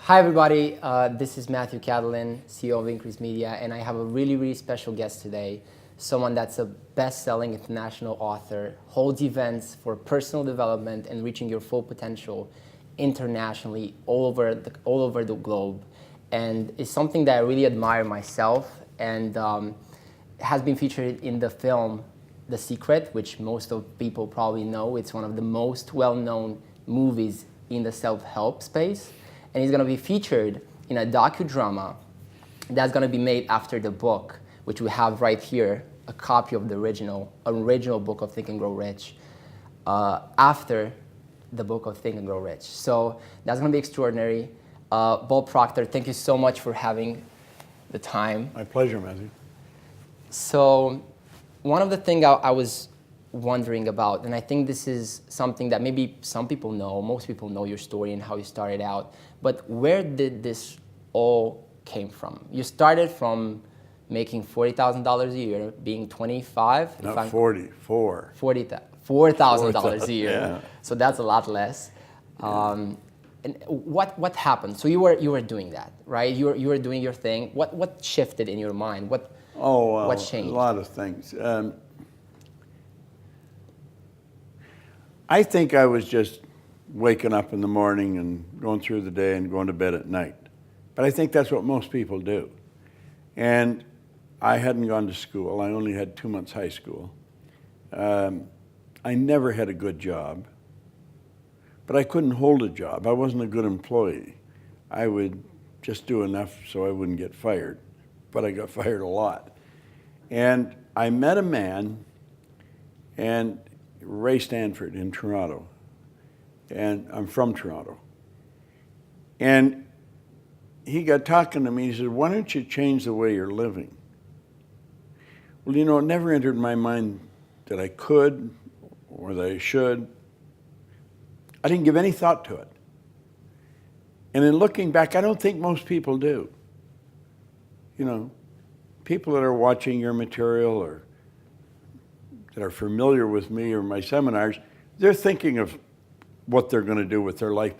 Hi everybody, this is Matthew Catalin, CEO of Increase Media, and I have a really special guest today. Someone that's a best-selling international author, holds events for personal development and reaching your full potential internationally, all over the globe. And it's something that I really admire myself, and has been featured in the film The Secret, which most of people probably know. It's one of the most well-known movies in the self-help space. And he's going to be featured in a docudrama that's going to be made after the book, which we have right here, a copy of the original book of Think and Grow Rich, after the book of Think and Grow Rich. So that's going to be extraordinary. Bob Proctor, thank you so much for having the time. My pleasure, Matthew. So one of the things I was wondering about, and I think this is something that maybe some people know, most people know your story and how you started out, but where did this all came from? You started from making $40,000 a year, being 25? Not 40, four. $4,000 a year. Yeah. So that's a lot less. And what happened? So you were doing that, right? You were doing your thing. What shifted in your mind? What changed? A lot of things. I think I was just waking up in the morning and going through the day and going to bed at night. But I think that's what most people do. And I hadn't gone to school. I only had 2 months high school. I never had a good job. But I couldn't hold a job. I wasn't a good employee. I would just do enough so I wouldn't get fired. But I got fired a lot. And I met a man, and Ray Stanford in Toronto, and I'm from Toronto. And he got talking to me, he said, why don't you change the way you're living? Well, you know, it never entered my mind that I could or that I should. I didn't give any thought to it. And in looking back, I don't think most people do. You know, people that are watching your material or that are familiar with me or my seminars, they're thinking of what they're going to do with their life.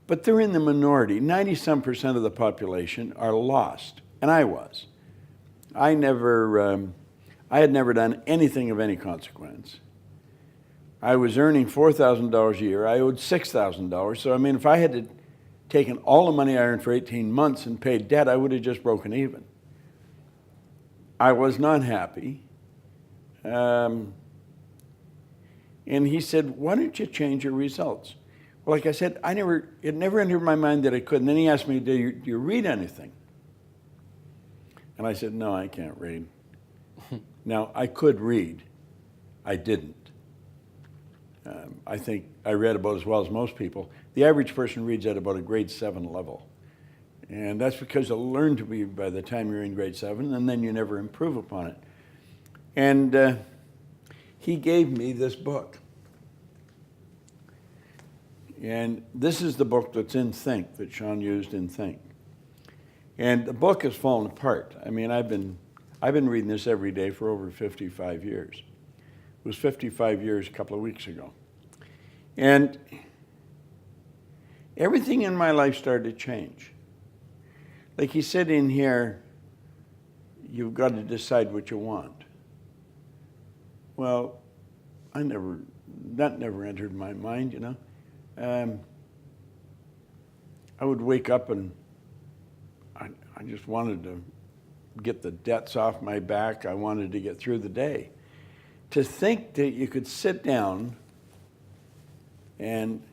But they're in the minority. 90-some% of the population are lost, and I was. I had never done anything of any consequence. I was earning $4,000 a year. I owed $6,000. So, I mean, if I had taken all the money I earned for 18 months and paid debt, I would have just broken even. I was not happy. And he said, why don't you change your results? Well, like I said, it never entered my mind that I could. And then he asked me, do you read anything? And I said, no, I can't read. Now, I could read. I didn't. I think I read about as well as most people. The average person reads at about a grade 7 level. And that's because you learn to read by the time you're in grade 7, and then you never improve upon it. And he gave me this book. And this is the book that's in Think, that Sean used in Think. And the book has fallen apart. I mean, I've been reading this every day for over 55 years. It was 55 years a couple of weeks ago. And everything in my life started to change. Like he said in here, you've got to decide what you want. Well, that never entered my mind, you know. I would wake up and I just wanted to get the debts off my back. I wanted to get through the day. To think that you could sit down and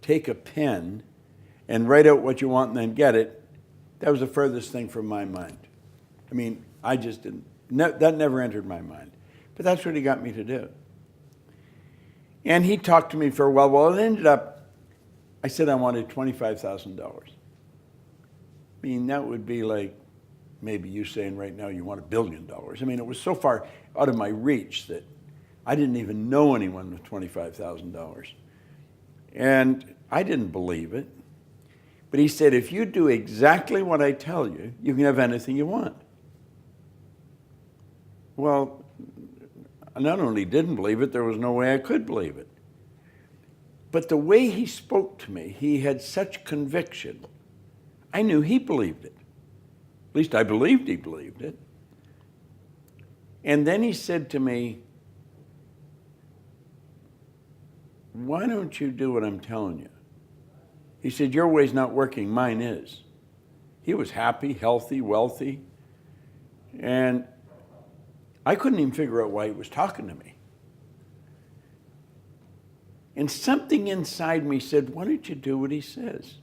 take a pen and write out what you want and then get it, that was the furthest thing from my mind. I mean, I just didn't, that never entered my mind. But that's what he got me to do. And he talked to me for a while. Well, it ended up, I said I wanted $25,000. I mean, that would be like maybe you saying right now you want $1 billion. I mean, it was so far out of my reach that I didn't even know anyone with $25,000. And I didn't believe it. But he said, if you do exactly what I tell you, you can have anything you want. Well, I not only didn't believe it, there was no way I could believe it. But the way he spoke to me, he had such conviction I knew he believed it. At least I believed he believed it. And then he said to me, why don't you do what I'm telling you? He said, your way's not working, mine is. He was happy, healthy, wealthy, and I couldn't even figure out why he was talking to me. And something inside me said, why don't you do what he says?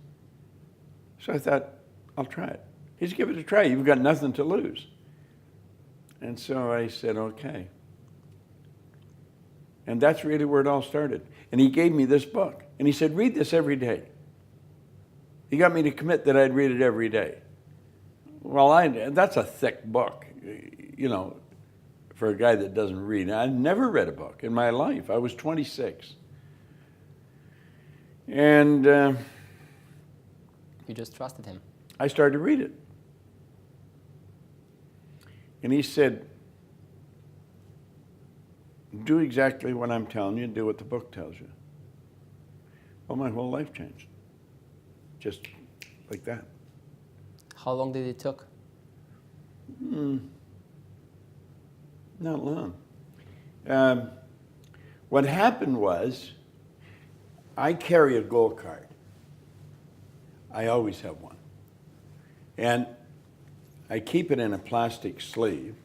So I thought, I'll try it. He said, give it a try. You've got nothing to lose. And so I said, okay. And that's really where it all started. And he gave me this book. And he said, read this every day. He got me to commit that I'd read it every day. Well, that's a thick book, you know, for a guy that doesn't read. I never read a book in my life. I was 26. And you just trusted him. I started to read it. And he said, do exactly what I'm telling you and do what the book tells you. Well, my whole life changed. Just like that. How long did it took? Not long. What happened was, I carry a goal card. I always have one. And I keep it in a plastic sleeve.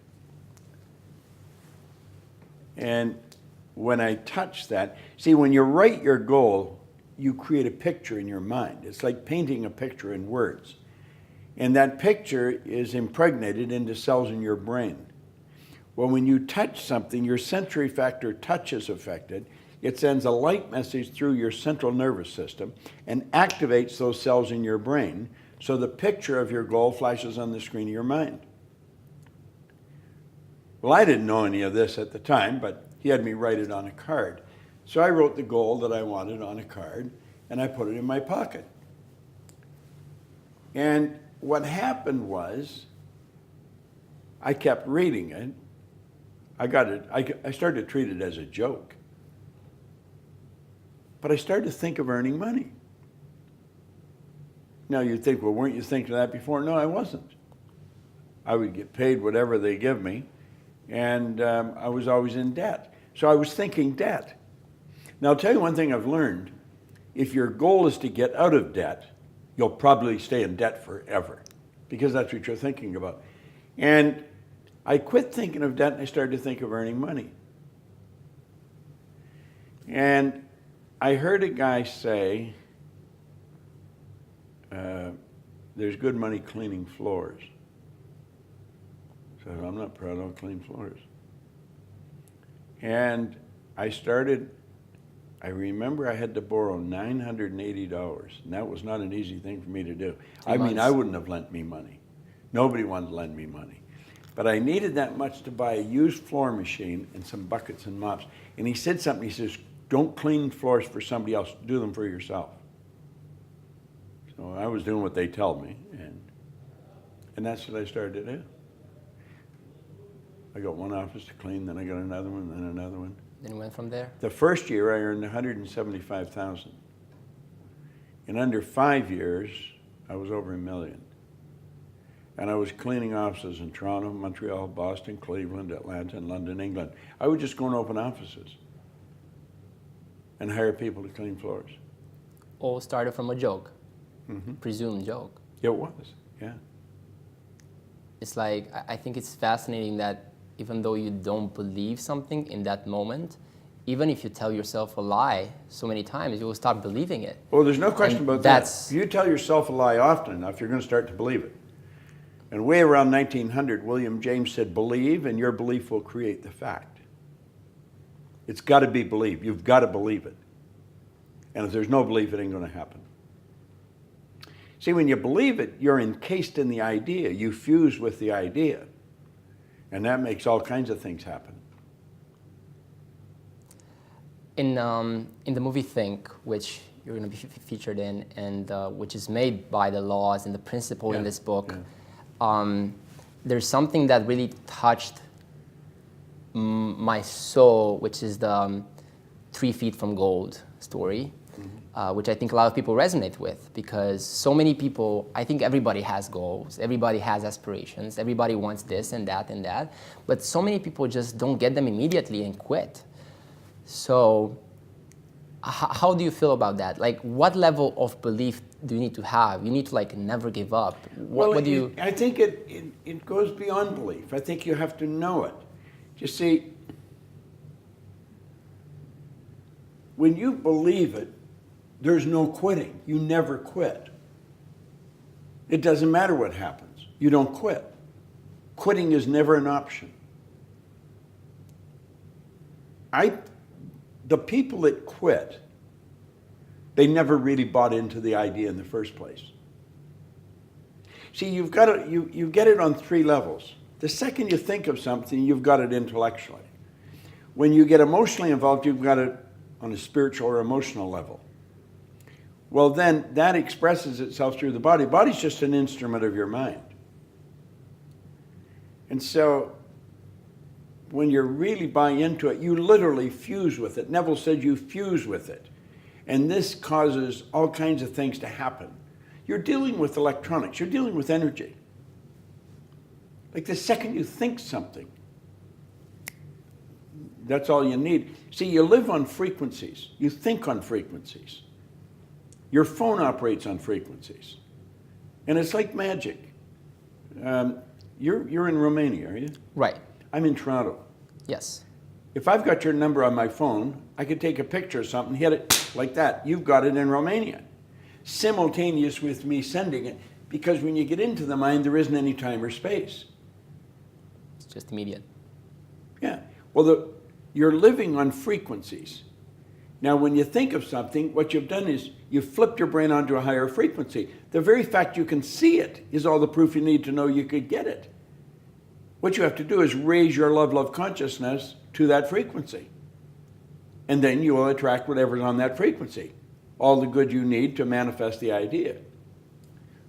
And when I touch that, see, when you write your goal, you create a picture in your mind. It's like painting a picture in words. And that picture is impregnated into cells in your brain. Well, when you touch something, your sensory factor touch is affected. It sends a light message through your central nervous system and activates those cells in your brain, so the picture of your goal flashes on the screen of your mind. Well, I didn't know any of this at the time, but he had me write it on a card. So I wrote the goal that I wanted on a card, and I put it in my pocket. And what happened was, I kept reading it. I started to treat it as a joke. But I started to think of earning money. Now you'd think, well, weren't you thinking of that before? No, I wasn't. I would get paid whatever they give me, and I was always in debt. So I was thinking debt. Now I'll tell you one thing I've learned. If your goal is to get out of debt, you'll probably stay in debt forever, because that's what you're thinking about. And I quit thinking of debt and I started to think of earning money. And I heard a guy say, there's good money cleaning floors. So I'm not proud, I'll clean floors. And I remember I had to borrow $980, and that was not an easy thing for me to do. I mean, I wouldn't have lent me money. Nobody wanted to lend me money. But I needed that much to buy a used floor machine and some buckets and mops. And he said something, he says, don't clean floors for somebody else, do them for yourself. So I was doing what they tell me, and that's what I started to do. I got one office to clean, then I got another one, then another one. Then went from there? The first year I earned $175,000. In under 5 years, I was over $1 million. And I was cleaning offices in Toronto, Montreal, Boston, Cleveland, Atlanta, and London, England. I would just go and open offices and hire people to clean floors. All started from a joke, presumed joke. It was, yeah. It's like, I think it's fascinating that even though you don't believe something in that moment, even if you tell yourself a lie so many times, you will start believing it. Well, there's no question about that. If you tell yourself a lie often enough, you're going to start to believe it. And way around 1900, William James said, believe, and your belief will create the fact. It's got to be believed. You've got to believe it. And if there's no belief, it ain't going to happen. See, when you believe it, you're encased in the idea. You fuse with the idea. And that makes all kinds of things happen. In the movie Think, which you're going to be featured in, and which is made by the laws and the principle in this book, there's something that really touched my soul, which is the 3 feet from gold story. which I think a lot of people resonate with, because so many people, I think everybody has goals, everybody has aspirations, everybody wants this and that, but so many people just don't get them immediately and quit. So how do you feel about that? Like, what level of belief do you need to have? You need to like never give up. What do you? I think it goes beyond belief. I think you have to know it. You see, when you believe it, there's no quitting. You never quit. It doesn't matter what happens. You don't quit. Quitting is never an option. The people that quit, they never really bought into the idea in the first place. See, you get it on three levels. The second you think of something, you've got it intellectually. When you get emotionally involved, you've got it on a spiritual or emotional level. Well, then that expresses itself through the body. The body's just an instrument of your mind. And so when you really buy into it, you literally fuse with it. Neville said you fuse with it. And this causes all kinds of things to happen. You're dealing with electronics. You're dealing with energy. Like the second you think something, that's all you need. See, you live on frequencies. You think on frequencies. Your phone operates on frequencies. And it's like magic. You're in Romania, are you? Right. I'm in Toronto. Yes. If I've got your number on my phone, I could take a picture of something, hit it like that. You've got it in Romania. Simultaneous with me sending it, because when you get into the mind, there isn't any time or space. It's just immediate. Yeah. Well, you're living on frequencies. Now, when you think of something, what you've done is you've flipped your brain onto a higher frequency. The very fact you can see it is all the proof you need to know you could get it. What you have to do is raise your love consciousness to that frequency. And then you will attract whatever's on that frequency. All the good you need to manifest the idea.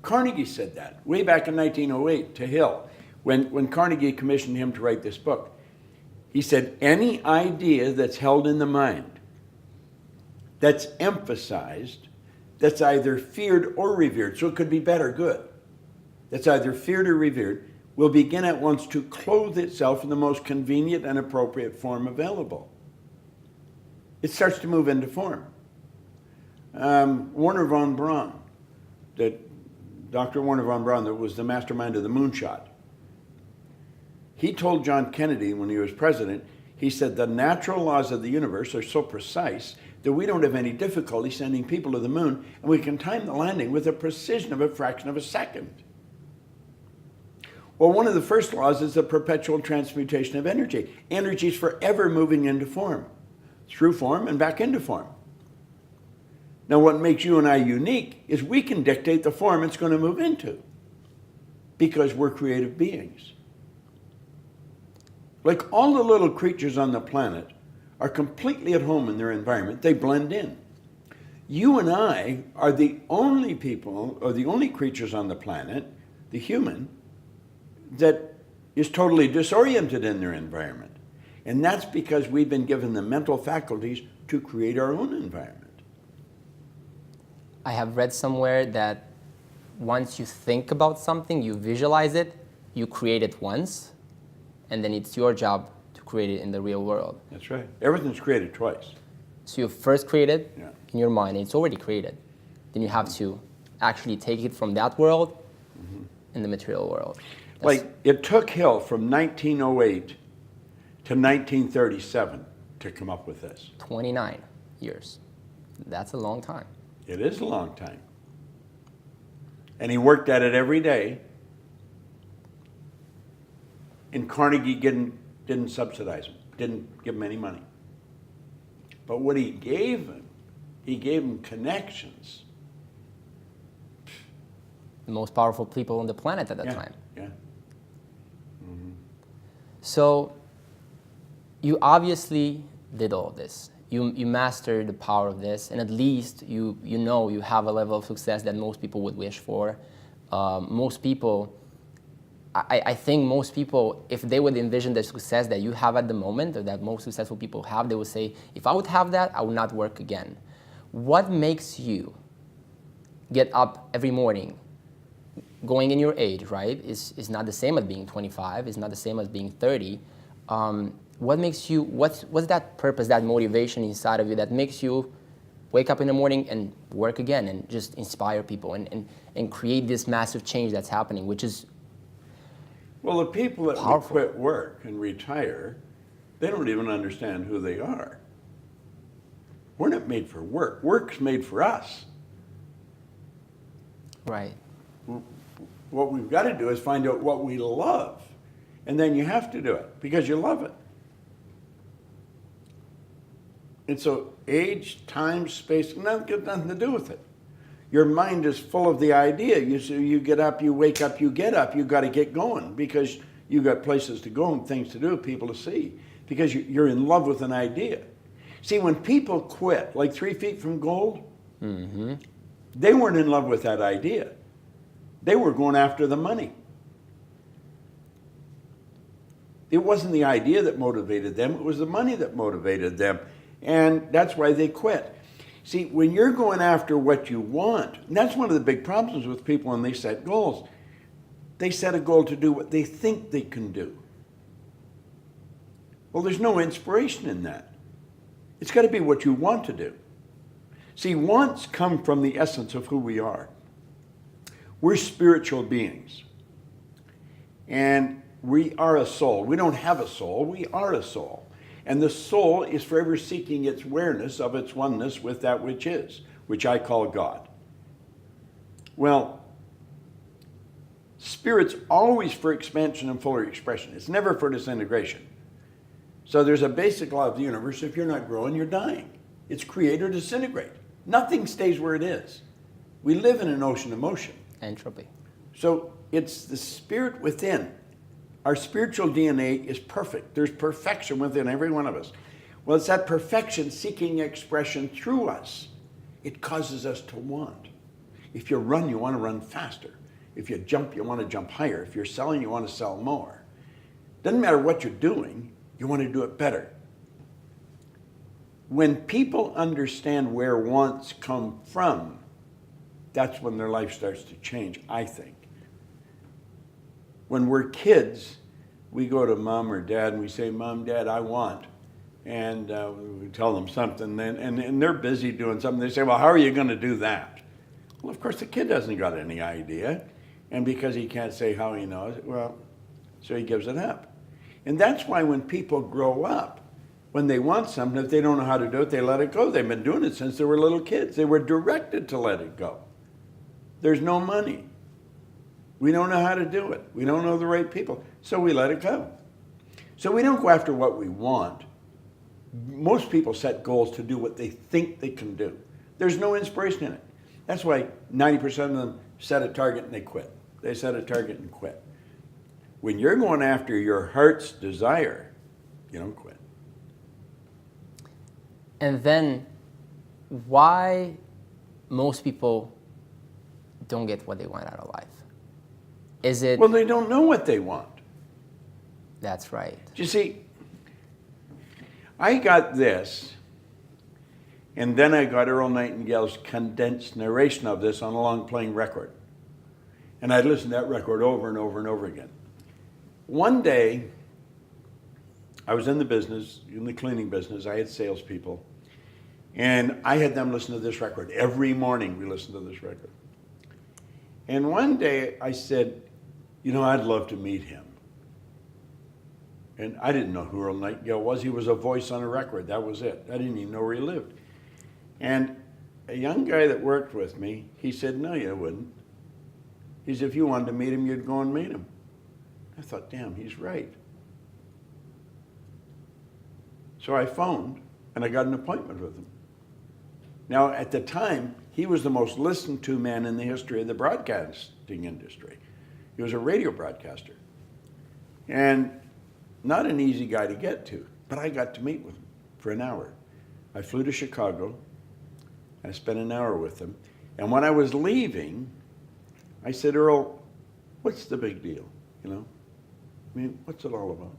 Carnegie said that way back in 1908 to Hill. When Carnegie commissioned him to write this book, he said, any idea that's held in the mind, that's emphasized, that's either feared or revered, so it could be bad or good, that's either feared or revered, will begin at once to clothe itself in the most convenient and appropriate form available. It starts to move into form. Werner von Braun, Dr. Werner von Braun, that was the mastermind of the moonshot, he told John Kennedy when he was president, he said, the natural laws of the universe are so precise that we don't have any difficulty sending people to the moon, and we can time the landing with a precision of a fraction of a second. Well, one of the first laws is the perpetual transmutation of energy. Energy is forever moving into form, through form and back into form. Now, what makes you and I unique is we can dictate the form it's going to move into, because we're creative beings. Like all the little creatures on the planet are completely at home in their environment. They blend in. You and I are the only people, or the only creatures on the planet, the human, that is totally disoriented in their environment. And that's because we've been given the mental faculties to create our own environment. I have read somewhere that once you think about something, you visualize it, you create it once, and then it's your job to create it in the real world. That's right. Everything's created twice. So you first create it Yeah. in your mind, and it's already created. Then you have to actually take it from that world in the material world. Like, it took Hill from 1908 to 1937 to come up with this. 29 years. That's a long time. It is a long time. And he worked at it every day. And Carnegie didn't subsidize him, didn't give him any money. But what he gave him connections. The most powerful people on the planet at that time. Yeah. So you obviously did all this. You mastered the power of this, and at least you know you have a level of success that most people would wish for. Most people, I think most people, if they would envision the success that you have at the moment, or that most successful people have, they would say, if I would have that, I would not work again. What makes you get up every morning? Going in your age, right, is not the same as being 25, is not the same as being 30. What makes you, what's that purpose, that motivation inside of you that makes you wake up in the morning and work again and just inspire people and create this massive change that's happening, which is Well, the people that powerful. quit work and retire, they don't even understand who they are. We're not made for work. Work's made for us. Right. What we've got to do is find out what we love. And then you have to do it because you love it. And so age, time, space, got nothing to do with it. Your mind is full of the idea. You get up, you wake up, you get up, you got to get going because you got places to go and things to do, people to see, because you're in love with an idea. See, when people quit, like 3 Feet from Gold, they weren't in love with that idea. They were going after the money. It wasn't the idea that motivated them, it was the money that motivated them. And that's why they quit. See, when you're going after what you want, and that's one of the big problems with people when they set goals. They set a goal to do what they think they can do. Well, there's no inspiration in that. It's got to be what you want to do. See, wants come from the essence of who we are. We're spiritual beings. And we are a soul. We don't have a soul, we are a soul. And the soul is forever seeking its awareness of its oneness with that which is, which I call God. Well, spirit's always for expansion and fuller expression. It's never for disintegration. So there's a basic law of the universe. If you're not growing, you're dying. It's create or disintegrate. Nothing stays where it is. We live in an ocean of motion. Entropy. So it's the spirit within. Our spiritual DNA is perfect. There's perfection within every one of us. Well, it's that perfection seeking expression through us. It causes us to want. If you run, you want to run faster. If you jump, you want to jump higher. If you're selling, you want to sell more. Doesn't matter what you're doing, you want to do it better. When people understand where wants come from, that's when their life starts to change, I think. When we're kids, we go to mom or dad and we say, Mom, Dad, I want. And we tell them something, and they're busy doing something. They say, well, how are you going to do that? Well, of course, the kid hasn't got any idea. And because he can't say how he knows, well, so he gives it up. And that's why when people grow up, when they want something, if they don't know how to do it, they let it go. They've been doing it since they were little kids. They were directed to let it go. There's no money. We don't know how to do it. We don't know the right people. So we let it go. So we don't go after what we want. Most people set goals to do what they think they can do. There's no inspiration in it. That's why 90% of them set a target and they quit. They set a target and quit. When you're going after your heart's desire, you don't quit. And then why most people don't get what they want out of life? Is it... Well, they don't know what they want. That's right. You see, I got this, and then I got Earl Nightingale's condensed narration of this on a long playing record. And I'd listen to that record over and over and over again. One day, I was in the business, in the cleaning business. I had salespeople. And I had them listen to this record. Every morning we listened to this record. And one day I said, you know, I'd love to meet him. And I didn't know who Earl Nightingale was. He was a voice on a record. That was it. I didn't even know where he lived. And a young guy that worked with me, he said, no, you wouldn't. He said, if you wanted to meet him, you'd go and meet him. I thought, damn, he's right. So I phoned, and I got an appointment with him. Now, at the time, he was the most listened to man in the history of the broadcasting industry. He was a radio broadcaster. And not an easy guy to get to, but I got to meet with him for an hour. I flew to Chicago. I spent an hour with him. And when I was leaving, I said, Earl, what's the big deal? You know, I mean, what's it all about?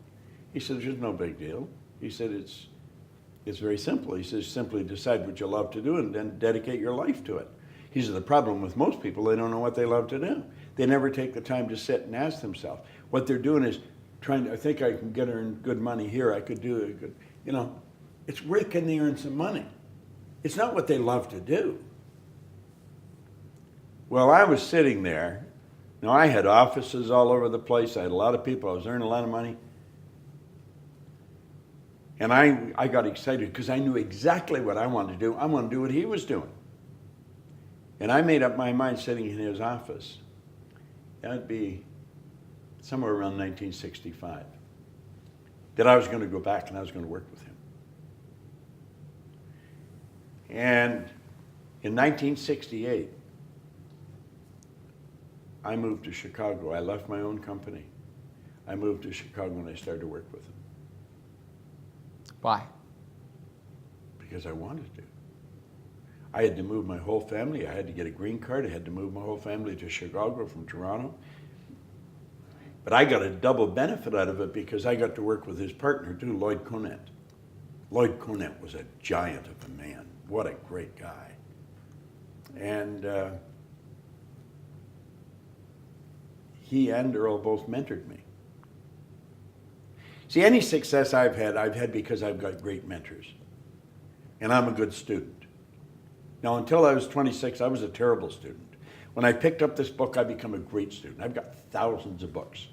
He said, there's no big deal. He said, It's very simple. He says, simply decide what you love to do and then dedicate your life to it. He says, the problem with most people, they don't know what they love to do. They never take the time to sit and ask themselves. What they're doing is trying to, I think I can earn good money here, I could do it. Good. You know, it's where can they earn some money? It's not what they love to do. Well, I was sitting there. Now, I had offices all over the place. I had a lot of people. I was earning a lot of money. And I got excited because I knew exactly what I wanted to do. I wanted to do what he was doing. And I made up my mind sitting in his office. That'd be somewhere around 1965. That I was going to go back and I was going to work with him. And in 1968, I moved to Chicago. I left my own company. I moved to Chicago and I started to work with him. Why? Because I wanted to. I had to move my whole family. I had to get a green card. I had to move my whole family to Chicago from Toronto. But I got a double benefit out of it because I got to work with his partner too, Lloyd Conant. Lloyd Conant was a giant of a man. What a great guy. And he and Earl both mentored me. See, any success I've had because I've got great mentors. And I'm a good student. Now, until I was 26, I was a terrible student. When I picked up this book, I became a great student. I've got thousands of books.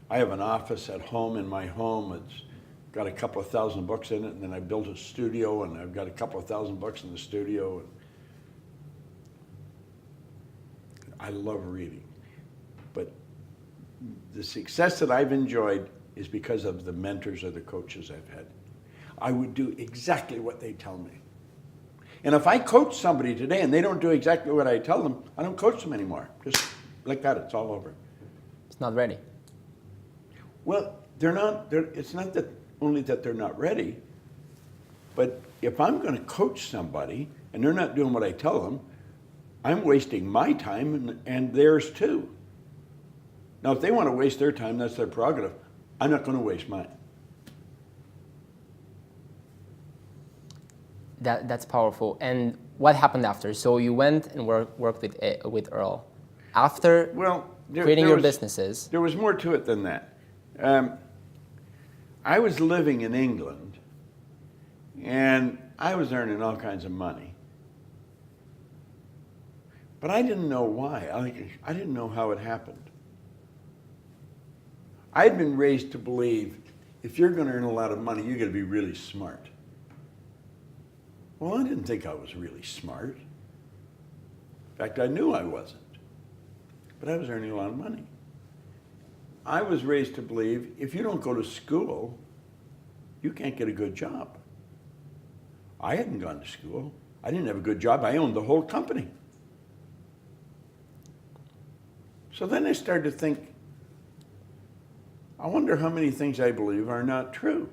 I have an office at home in my home. It's got a couple of thousand books in it, and then I built a studio, and I've got a couple of thousand books in the studio. And I love reading. But the success that I've enjoyed is because of the mentors or the coaches I've had. I would do exactly what they tell me. And if I coach somebody today and they don't do exactly what I tell them, I don't coach them anymore. Just like that, it's all over. It's not ready. Well, it's not that only that they're not ready, but if I'm going to coach somebody and they're not doing what I tell them, I'm wasting my time and theirs too. Now, if they want to waste their time, that's their prerogative. I'm not going to waste mine. That's powerful. And what happened after? So you went and worked with Earl. After creating your businesses. There was more to it than that. I was living in England, and I was earning all kinds of money. But I didn't know why. I didn't know how it happened. I'd been raised to believe if you're going to earn a lot of money, you're going to be really smart. Well, I didn't think I was really smart. In fact, I knew I wasn't. But I was earning a lot of money. I was raised to believe if you don't go to school, you can't get a good job. I hadn't gone to school. I didn't have a good job. I owned the whole company. So then I started to think, I wonder how many things I believe are not true.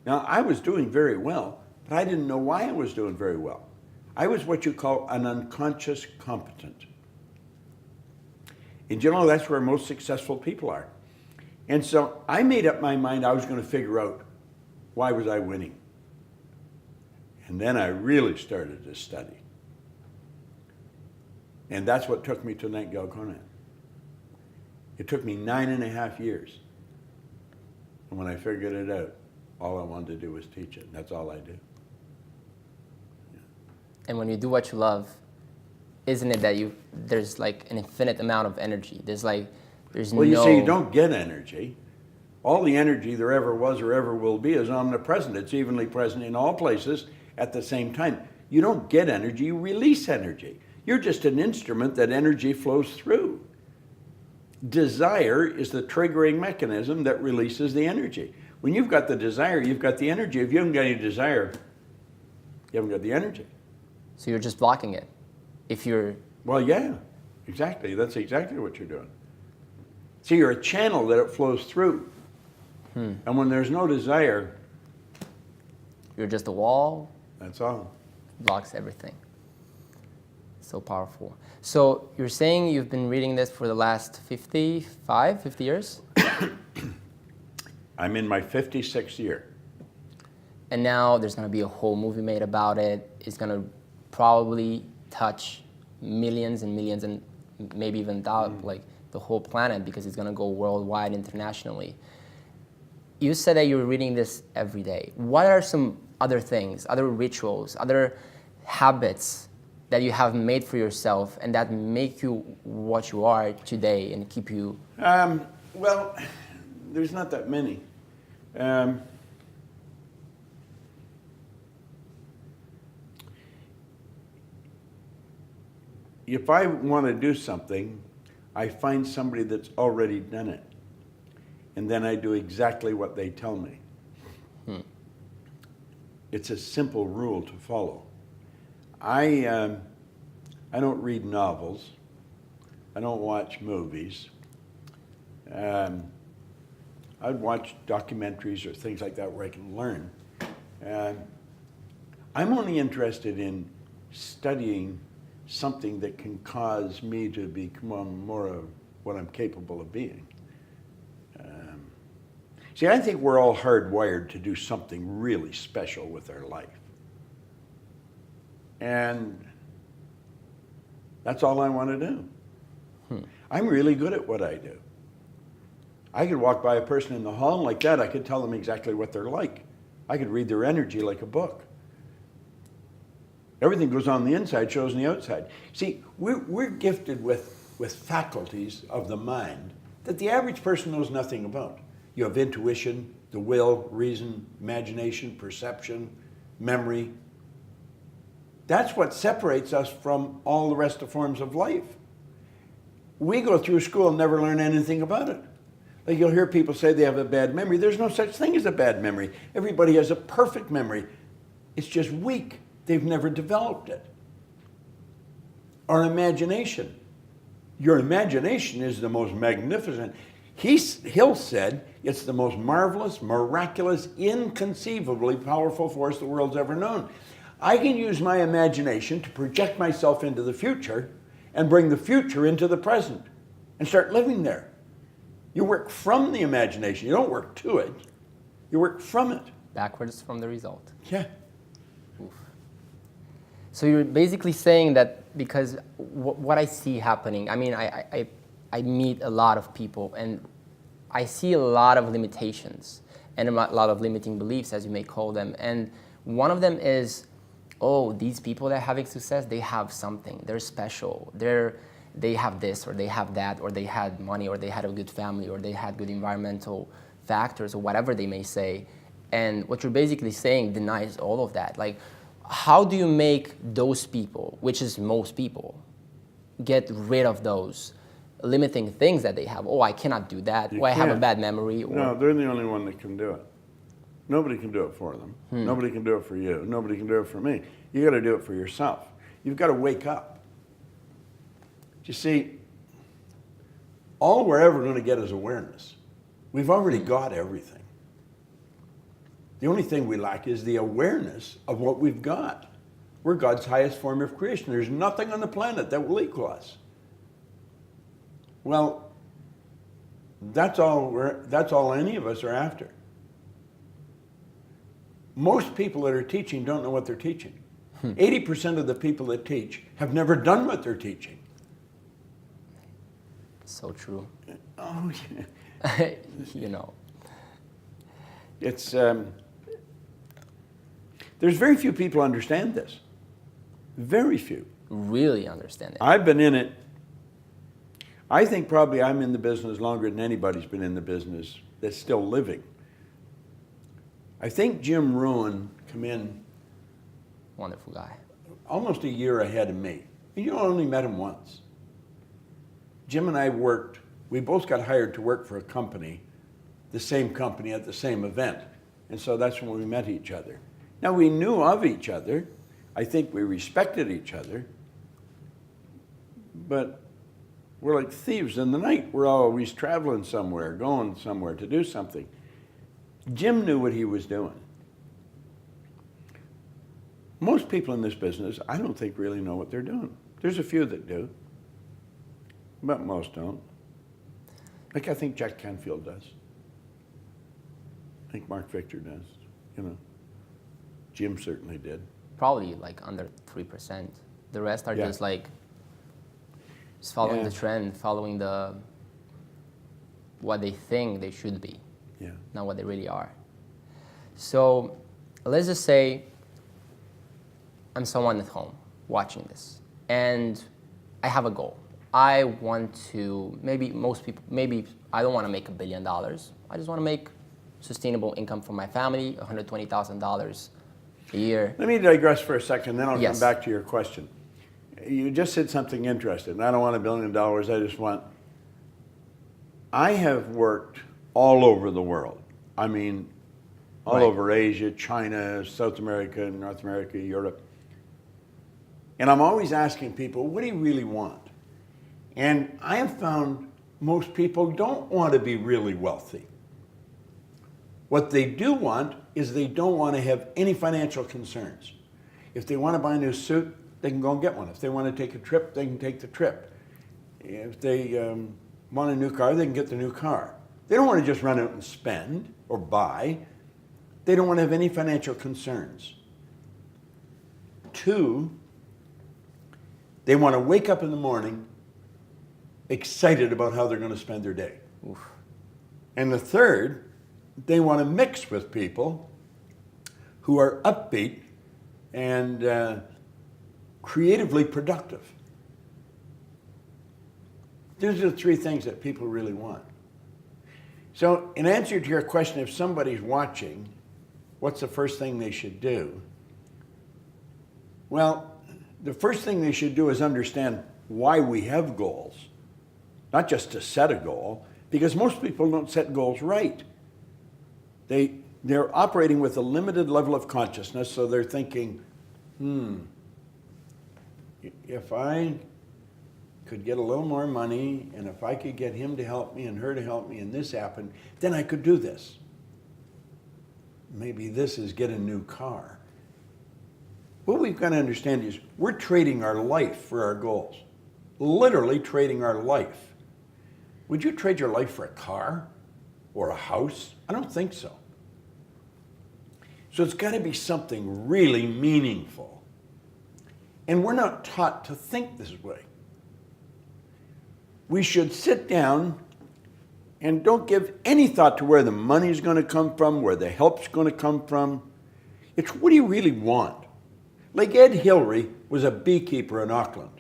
Now, I was doing very well, but I didn't know why I was doing very well. I was what you call an unconscious competent. And you know, that's where most successful people are. And so I made up my mind I was going to figure out why was I winning. And then I really started to study. And that's what took me to Nightingale Conant. It took me 9.5 years. And when I figured it out, all I wanted to do was teach it. That's all I did. Yeah. And when you do what you love, isn't it that there's like an infinite amount of energy? There's well, you see, you don't get energy. All the energy there ever was or ever will be is omnipresent. It's evenly present in all places at the same time. You don't get energy, you release energy. You're just an instrument that energy flows through. Desire is the triggering mechanism that releases the energy. When you've got the desire, you've got the energy. If you haven't got any desire, you haven't got the energy. So you're just blocking it. Well, yeah, exactly. That's exactly what you're doing. See, you're a channel that it flows through. And when there's no desire, you're just a wall. That's all. Blocks everything. So powerful. So you're saying you've been reading this for the last 50 years? I'm in my 56th year. And now there's going to be a whole movie made about it. It's going to probably touch millions and millions and maybe even like the whole planet, because it's going to go worldwide, internationally. You said that you're reading this every day. What are some other things, other rituals, other habits that you have made for yourself and that make you what you are today and keep you? Well, there's not that many. If I want to do something, I find somebody that's already done it, and then I do exactly what they tell me. It's a simple rule to follow. I don't read novels. I don't watch movies. I'd watch documentaries or things like that where I can learn. I'm only interested in studying something that can cause me to become more of what I'm capable of being. See, I think we're all hardwired to do something really special with our life. And that's all I want to do. I'm really good at what I do. I could walk by a person in the hall and like that, I could tell them exactly what they're like. I could read their energy like a book. Everything goes on the inside, shows on the outside. See, we're gifted with faculties of the mind that the average person knows nothing about. You have intuition, the will, reason, imagination, perception, memory. That's what separates us from all the rest of forms of life. We go through school and never learn anything about it. Like you'll hear people say they have a bad memory. There's no such thing as a bad memory. Everybody has a perfect memory. It's just weak. They've never developed it. Our imagination. Your imagination is the most magnificent. Hill said it's the most marvelous, miraculous, inconceivably powerful force the world's ever known. I can use my imagination to project myself into the future and bring the future into the present and start living there. You work from the imagination. You don't work to it. You work from it. Backwards from the result. Yeah. Oof. So you're basically saying that because what I see happening, I mean, I meet a lot of people and I see a lot of limitations and a lot of limiting beliefs, as you may call them. And one of them is, oh, these people that are having success, they have something. They're special. They have this or they have that, or they had money, or they had a good family, or they had good environmental factors, or whatever they may say. And what you're basically saying denies all of that. Like, how do you make those people, which is most people, get rid of those limiting things that they have? Oh, I cannot do that. I have a bad memory. Or... No, they're the only one that can do it. Nobody can do it for them. Nobody can do it for you. Nobody can do it for me. You got to do it for yourself. You've got to wake up. You see, all we're ever going to get is awareness. We've already got everything. The only thing we lack is the awareness of what we've got. We're God's highest form of creation. There's nothing on the planet that will equal us. Well, that's all any of us are after. Most people that are teaching don't know what they're teaching. 80% of the people that teach have never done what they're teaching. So true. Oh, yeah. You know. It's, there's very few people understand this. Very few. Really understand it. I've been in it. I think probably I'm in the business longer than anybody's been in the business that's still living. I think Jim Rohn come in Wonderful guy. almost a year ahead of me. You only met him once. Jim and I worked, we both got hired to work for a company, the same company at the same event. And so that's when we met each other. Now we knew of each other. I think we respected each other. But we're like thieves in the night. We're always traveling somewhere, going somewhere to do something. Jim knew what he was doing. Most people in this business, I don't think really know what they're doing. There's a few that do, but most don't. Like I think Jack Canfield does. I think Mark Victor does, you know. Jim certainly did. Probably like under 3%. The rest are Yeah. just like just following Yeah. the trend, following what they think they should be, Yeah. not what they really are. So let's just say I'm someone at home watching this, and I have a goal. I want to, maybe I don't want to make $1 billion. I just want to make sustainable income for my family, $120,000 a year. Let me digress for a second, then I'll Yes. come back to your question. You just said something interesting. I don't want $1 billion, I just want... I have worked all over the world. I mean, all Right. over Asia, China, South America, North America, Europe. And I'm always asking people, what do you really want? And I have found most people don't want to be really wealthy. What they do want is they don't want to have any financial concerns. If they want to buy a new suit, they can go and get one. If they want to take a trip, they can take the trip. If they want a new car, they can get the new car. They don't want to just run out and spend or buy. They don't want to have any financial concerns. 2, they want to wake up in the morning excited about how they're going to spend their day. Oof. And the 3rd, they want to mix with people who are upbeat and creatively productive. Those are the 3 things that people really want. So in answer to your question, if somebody's watching, what's the first thing they should do? Well, the first thing they should do is understand why we have goals. Not just to set a goal, because most people don't set goals right. They're operating with a limited level of consciousness, so they're thinking, if I could get a little more money, and if I could get him to help me and her to help me, and this happened, then I could do this. Maybe this is get a new car. What we've got to understand is we're trading our life for our goals. Literally trading our life. Would you trade your life for a car or a house? I don't think so. So it's got to be something really meaningful. And we're not taught to think this way. We should sit down and don't give any thought to where the money's going to come from, where the help's going to come from. It's what do you really want? Like Ed Hillary was a beekeeper in Auckland.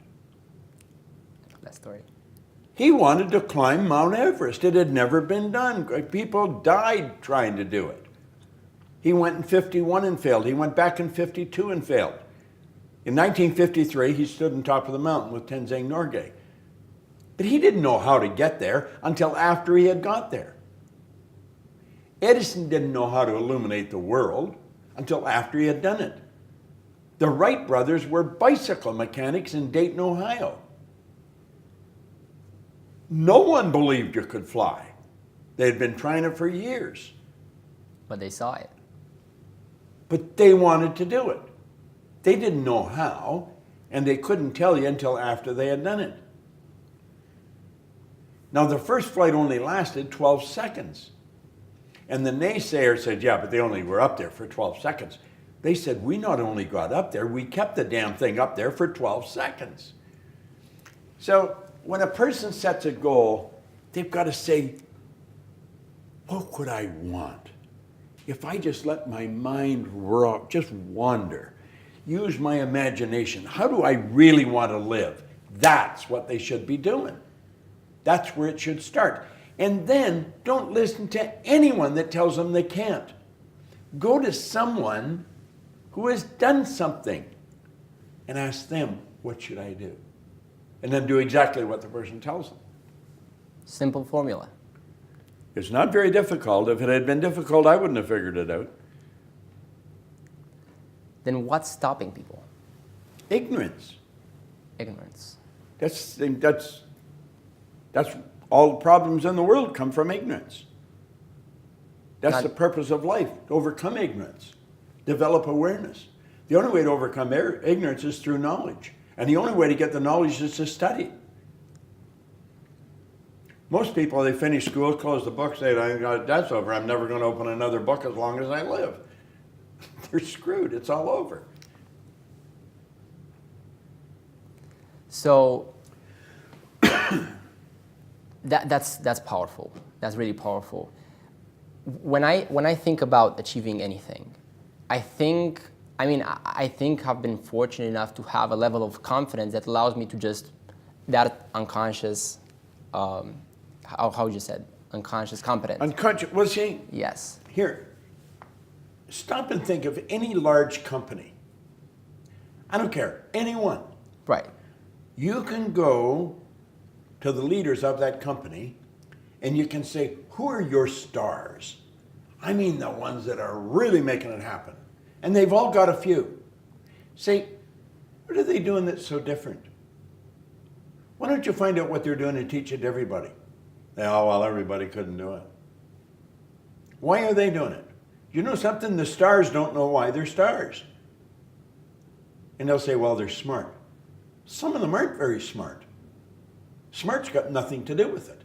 That story. He wanted to climb Mount Everest. It had never been done. People died trying to do it. He went in 51 and failed. He went back in 52 and failed. In 1953, he stood on top of the mountain with Tenzing Norgay. But he didn't know how to get there until after he had got there. Edison didn't know how to illuminate the world until after he had done it. The Wright brothers were bicycle mechanics in Dayton, Ohio. No one believed you could fly. They had been trying it for years. But they saw it. But they wanted to do it. They didn't know how, and they couldn't tell you until after they had done it. Now, the first flight only lasted 12 seconds. And the naysayer said, yeah, but they only were up there for 12 seconds. They said, we not only got up there, we kept the damn thing up there for 12 seconds. So when a person sets a goal, they've got to say, what could I want? If I just let my mind just wander, use my imagination, how do I really want to live? That's what they should be doing. That's where it should start. And then don't listen to anyone that tells them they can't. Go to someone who has done something and ask them, what should I do? And then do exactly what the person tells them. Simple formula. It's not very difficult. If it had been difficult, I wouldn't have figured it out. Then what's stopping people? Ignorance. Ignorance. That's all the problems in the world come from ignorance. That's the purpose of life, to overcome ignorance, develop awareness. The only way to overcome ignorance is through knowledge. And the only way to get the knowledge is to study. Most people, they finish school, close the book, say, that's over. I'm never going to open another book as long as I live. they're screwed. It's all over. So that's powerful. That's really powerful. When I think about achieving anything, I think I've been fortunate enough to have a level of confidence that allows me to just, that unconscious, how you said, unconscious competence. Unconscious, well, see, Yes. here, stop and think of any large company. I don't care, anyone. Right. You can go to the leaders of that company and you can say, who are your stars? I mean the ones that are really making it happen. And they've all got a few. Say, what are they doing that's so different? Why don't you find out what they're doing and teach it to everybody? Oh, well, everybody couldn't do it. Why are they doing it? You know something? The stars don't know why they're stars. And they'll say, well, they're smart. Some of them aren't very smart. Smart's got nothing to do with it.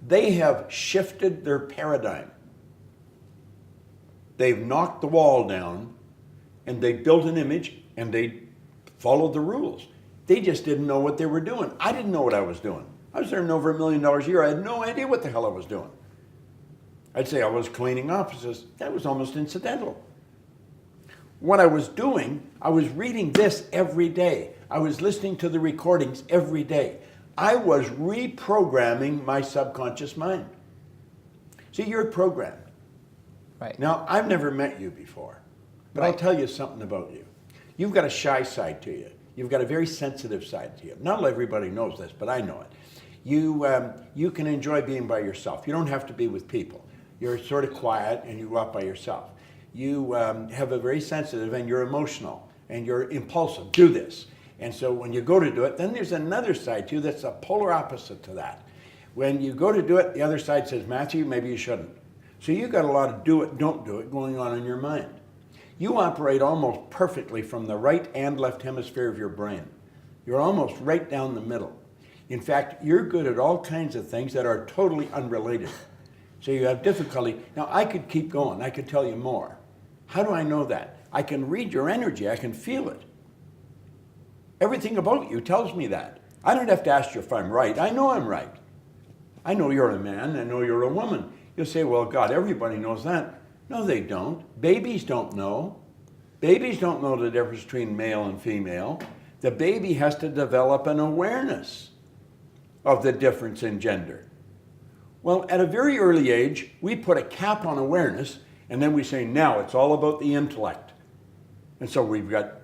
They have shifted their paradigm. They've knocked the wall down and they built an image and they followed the rules. They just didn't know what they were doing. I didn't know what I was doing. I was earning over $1 million a year. I had no idea what the hell I was doing. I'd say I was cleaning offices. That was almost incidental. What I was doing, I was reading this every day. I was listening to the recordings every day. I was reprogramming my subconscious mind. See, you're programmed. Right. Now, I've never met you before, but I'll tell you something about you. You've got a shy side to you. You've got a very sensitive side to you. Not everybody knows this, but I know it. You can enjoy being by yourself. You don't have to be with people. You're sort of quiet and you go out by yourself. You have a very sensitive and you're emotional and you're impulsive. Do this. And so when you go to do it, then there's another side to you that's a polar opposite to that. When you go to do it, the other side says, Matthew, maybe you shouldn't. So you've got a lot of do it, don't do it going on in your mind. You operate almost perfectly from the right and left hemisphere of your brain. You're almost right down the middle. In fact, you're good at all kinds of things that are totally unrelated. So you have difficulty. Now, I could keep going. I could tell you more. How do I know that? I can read your energy. I can feel it. Everything about you tells me that. I don't have to ask you if I'm right. I know I'm right. I know you're a man. I know you're a woman. You'll say, well, God, everybody knows that. No, they don't. Babies don't know. Babies don't know the difference between male and female. The baby has to develop an awareness of the difference in gender. Well, at a very early age, we put a cap on awareness, and then we say, now it's all about the intellect. And so we've got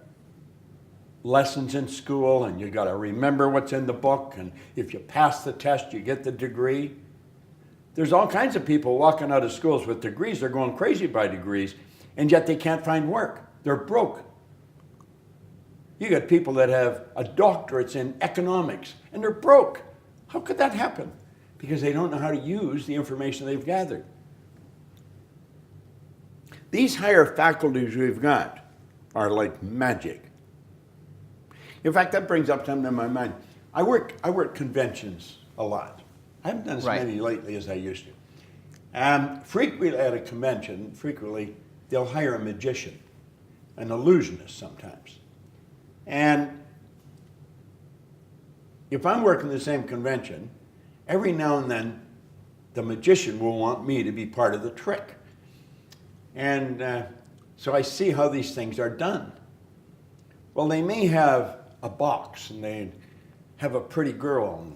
lessons in school, and you got to remember what's in the book, and if you pass the test, you get the degree. There's all kinds of people walking out of schools with degrees. They're going crazy by degrees, and yet they can't find work. They're broke. You got people that have a doctorates in economics, and they're broke. How could that happen? Because they don't know how to use the information they've gathered. These higher faculties we've got are like magic. In fact, that brings up something in my mind. I work conventions a lot. I haven't done as many lately as I used to. Frequently at a convention, they'll hire a magician, an illusionist sometimes. And if I'm working the same convention, every now and then the magician will want me to be part of the trick. And so I see how these things are done. Well, they may have a box and they have a pretty girl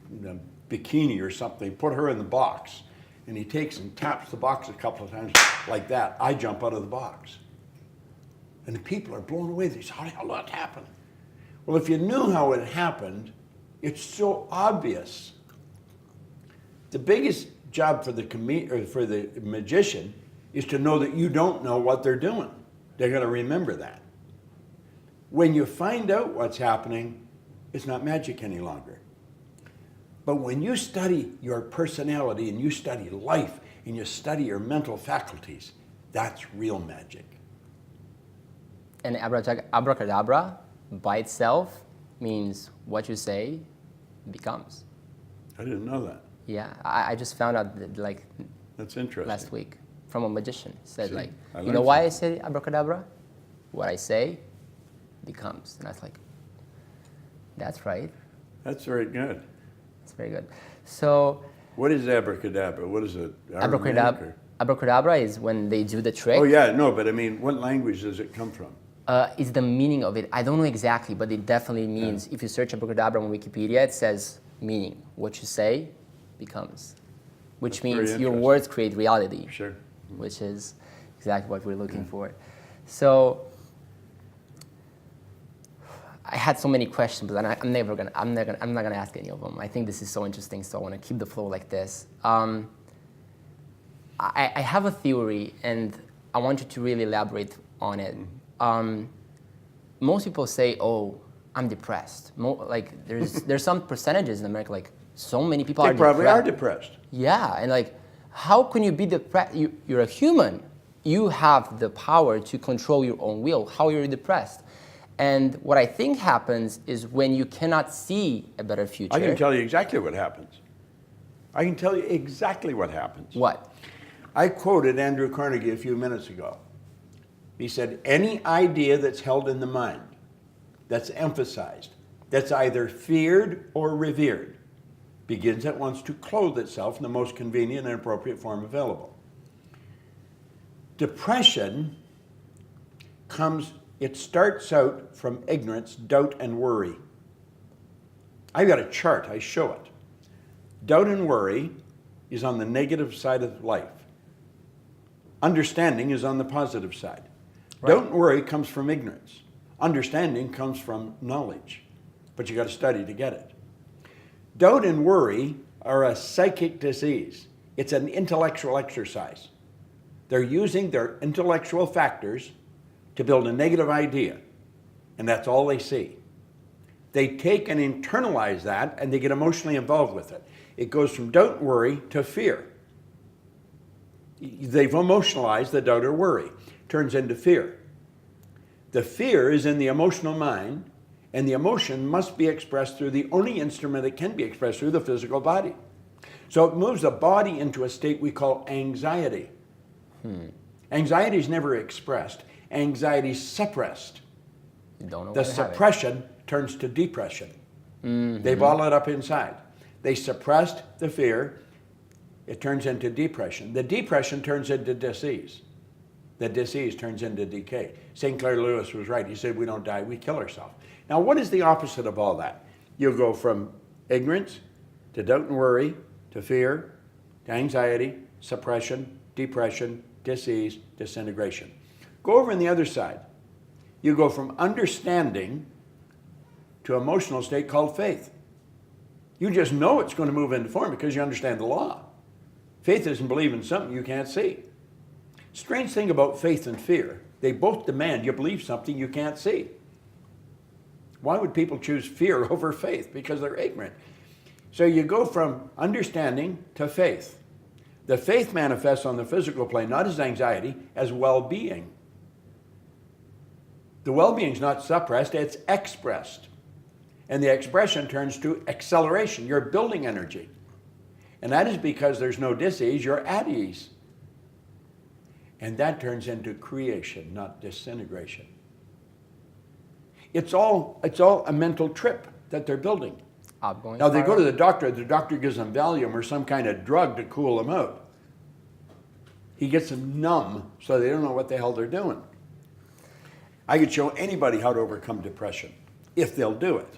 in a bikini or something, put her in the box, and he takes and taps the box a couple of times like that. I jump out of the box. And the people are blown away. They say, how the hell did that happen? Well, if you knew how it happened, it's so obvious. The biggest job for the magician is to know that you don't know what they're doing. They're going to remember that. When you find out what's happening, it's not magic any longer. But when you study your personality and you study life and you study your mental faculties, that's real magic. And abracadabra by itself means what you say becomes. I didn't know that. Yeah, I just found out that, That's interesting. last week. from a magician. He said, See, like, I you know learned why I say abracadabra? What I say becomes. And I was like, that's right. That's very good. That's very good. So What is abracadabra? What is it? Aramaic abracadabra, or- abracadabra is when they do the trick. Oh yeah, no, but I mean, what language does it come from? Is the meaning of it. I don't know exactly, but it definitely means, if you search abracadabra on Wikipedia, it says meaning. What you say becomes. Which That's very means your interesting. words create reality. Sure. Which is exactly what we're looking for. So I had so many questions, but I'm not gonna ask any of them. I think this is so interesting, so I want to keep the flow like this. I have a theory, and I want you to really elaborate on it. Most people say, "Oh, I'm depressed." There's some percentages in America, like so many people They are probably depressed. are depressed. Yeah, and like, how can you be depressed? You're a human. You have the power to control your own will. How are you depressed? And what I think happens is when you cannot see a better future. I can tell you exactly what happens. I can tell you exactly what happens. What? I quoted Andrew Carnegie a few minutes ago. He said, any idea that's held in the mind, that's emphasized, that's either feared or revered, begins at once to clothe itself in the most convenient and appropriate form available. Depression it starts out from ignorance, doubt, and worry. I've got a chart, I show it. Doubt and worry is on the negative side of life. Understanding is on the positive side. Right. Doubt and worry comes from ignorance. Understanding comes from knowledge, but you got to study to get it. Doubt and worry are a psychic disease. It's an intellectual exercise. They're using their intellectual factors to build a negative idea, and that's all they see. They take and internalize that, and they get emotionally involved with it. It goes from doubt and worry to fear. They've emotionalized the doubt or worry. Turns into fear. The fear is in the emotional mind, and the emotion must be expressed through the only instrument it can be expressed through, the physical body. So it moves the body into a state we call anxiety. Anxiety is never expressed. Anxiety is suppressed. You don't know The what to have it. suppression turns to depression. They bottle it up inside. They suppressed the fear. It turns into depression. The depression turns into disease. The disease turns into decay. St. Clair Lewis was right. He said, we don't die, we kill ourselves. Now, what is the opposite of all that? You'll go from ignorance to doubt and worry to fear to anxiety, suppression, depression, disease, disintegration. Go over on the other side. You go from understanding to emotional state called faith. You just know it's going to move into form because you understand the law. Faith isn't believing something you can't see. Strange thing about faith and fear, they both demand you believe something you can't see. Why would people choose fear over faith? Because they're ignorant. So you go from understanding to faith. The faith manifests on the physical plane, not as anxiety, as well-being. The well-being is not suppressed, it's expressed. And the expression turns to acceleration. You're building energy. And that is because there's no dis-ease, you're at ease. And that turns into creation, not disintegration. It's all a mental trip that they're building. Now they go to the doctor gives them Valium or some kind of drug to cool them out. He gets them numb so they don't know what the hell they're doing. I could show anybody how to overcome depression if they'll do it,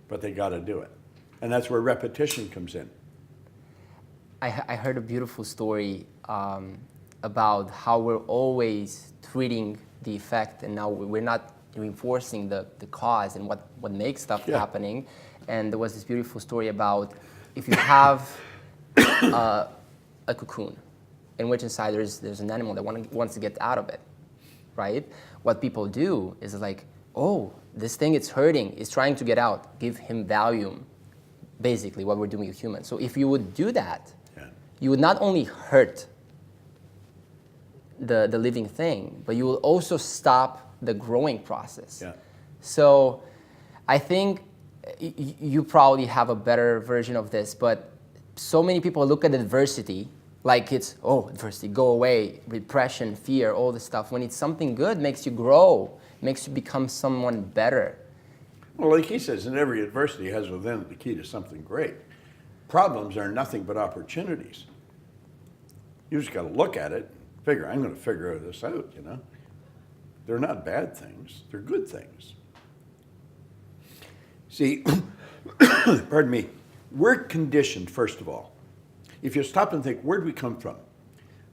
but they got to do it. And that's where repetition comes in. I heard a beautiful story about how we're always treating the effect, and now we're not reinforcing the cause and what makes stuff happening. And there was this beautiful story about if you have a cocoon in which inside there's an animal that wants to get out of it, right? What people do is like, oh, this thing, it's hurting, it's trying to get out, give him Valium, basically what we're doing with humans. So if you would do that, you would not only hurt the living thing, but you will also stop the growing process. Yeah. So I think you probably have a better version of this, but so many people look at adversity Like it's, oh, adversity, go away, repression, fear, all this stuff. When it's something good, makes you grow, makes you become someone better. Well, like he says, in every adversity has within it the key to something great. Problems are nothing but opportunities. You just got to look at it, figure, I'm going to figure this out, you know. They're not bad things, they're good things. See, pardon me, we're conditioned, first of all. If you stop and think, where do we come from?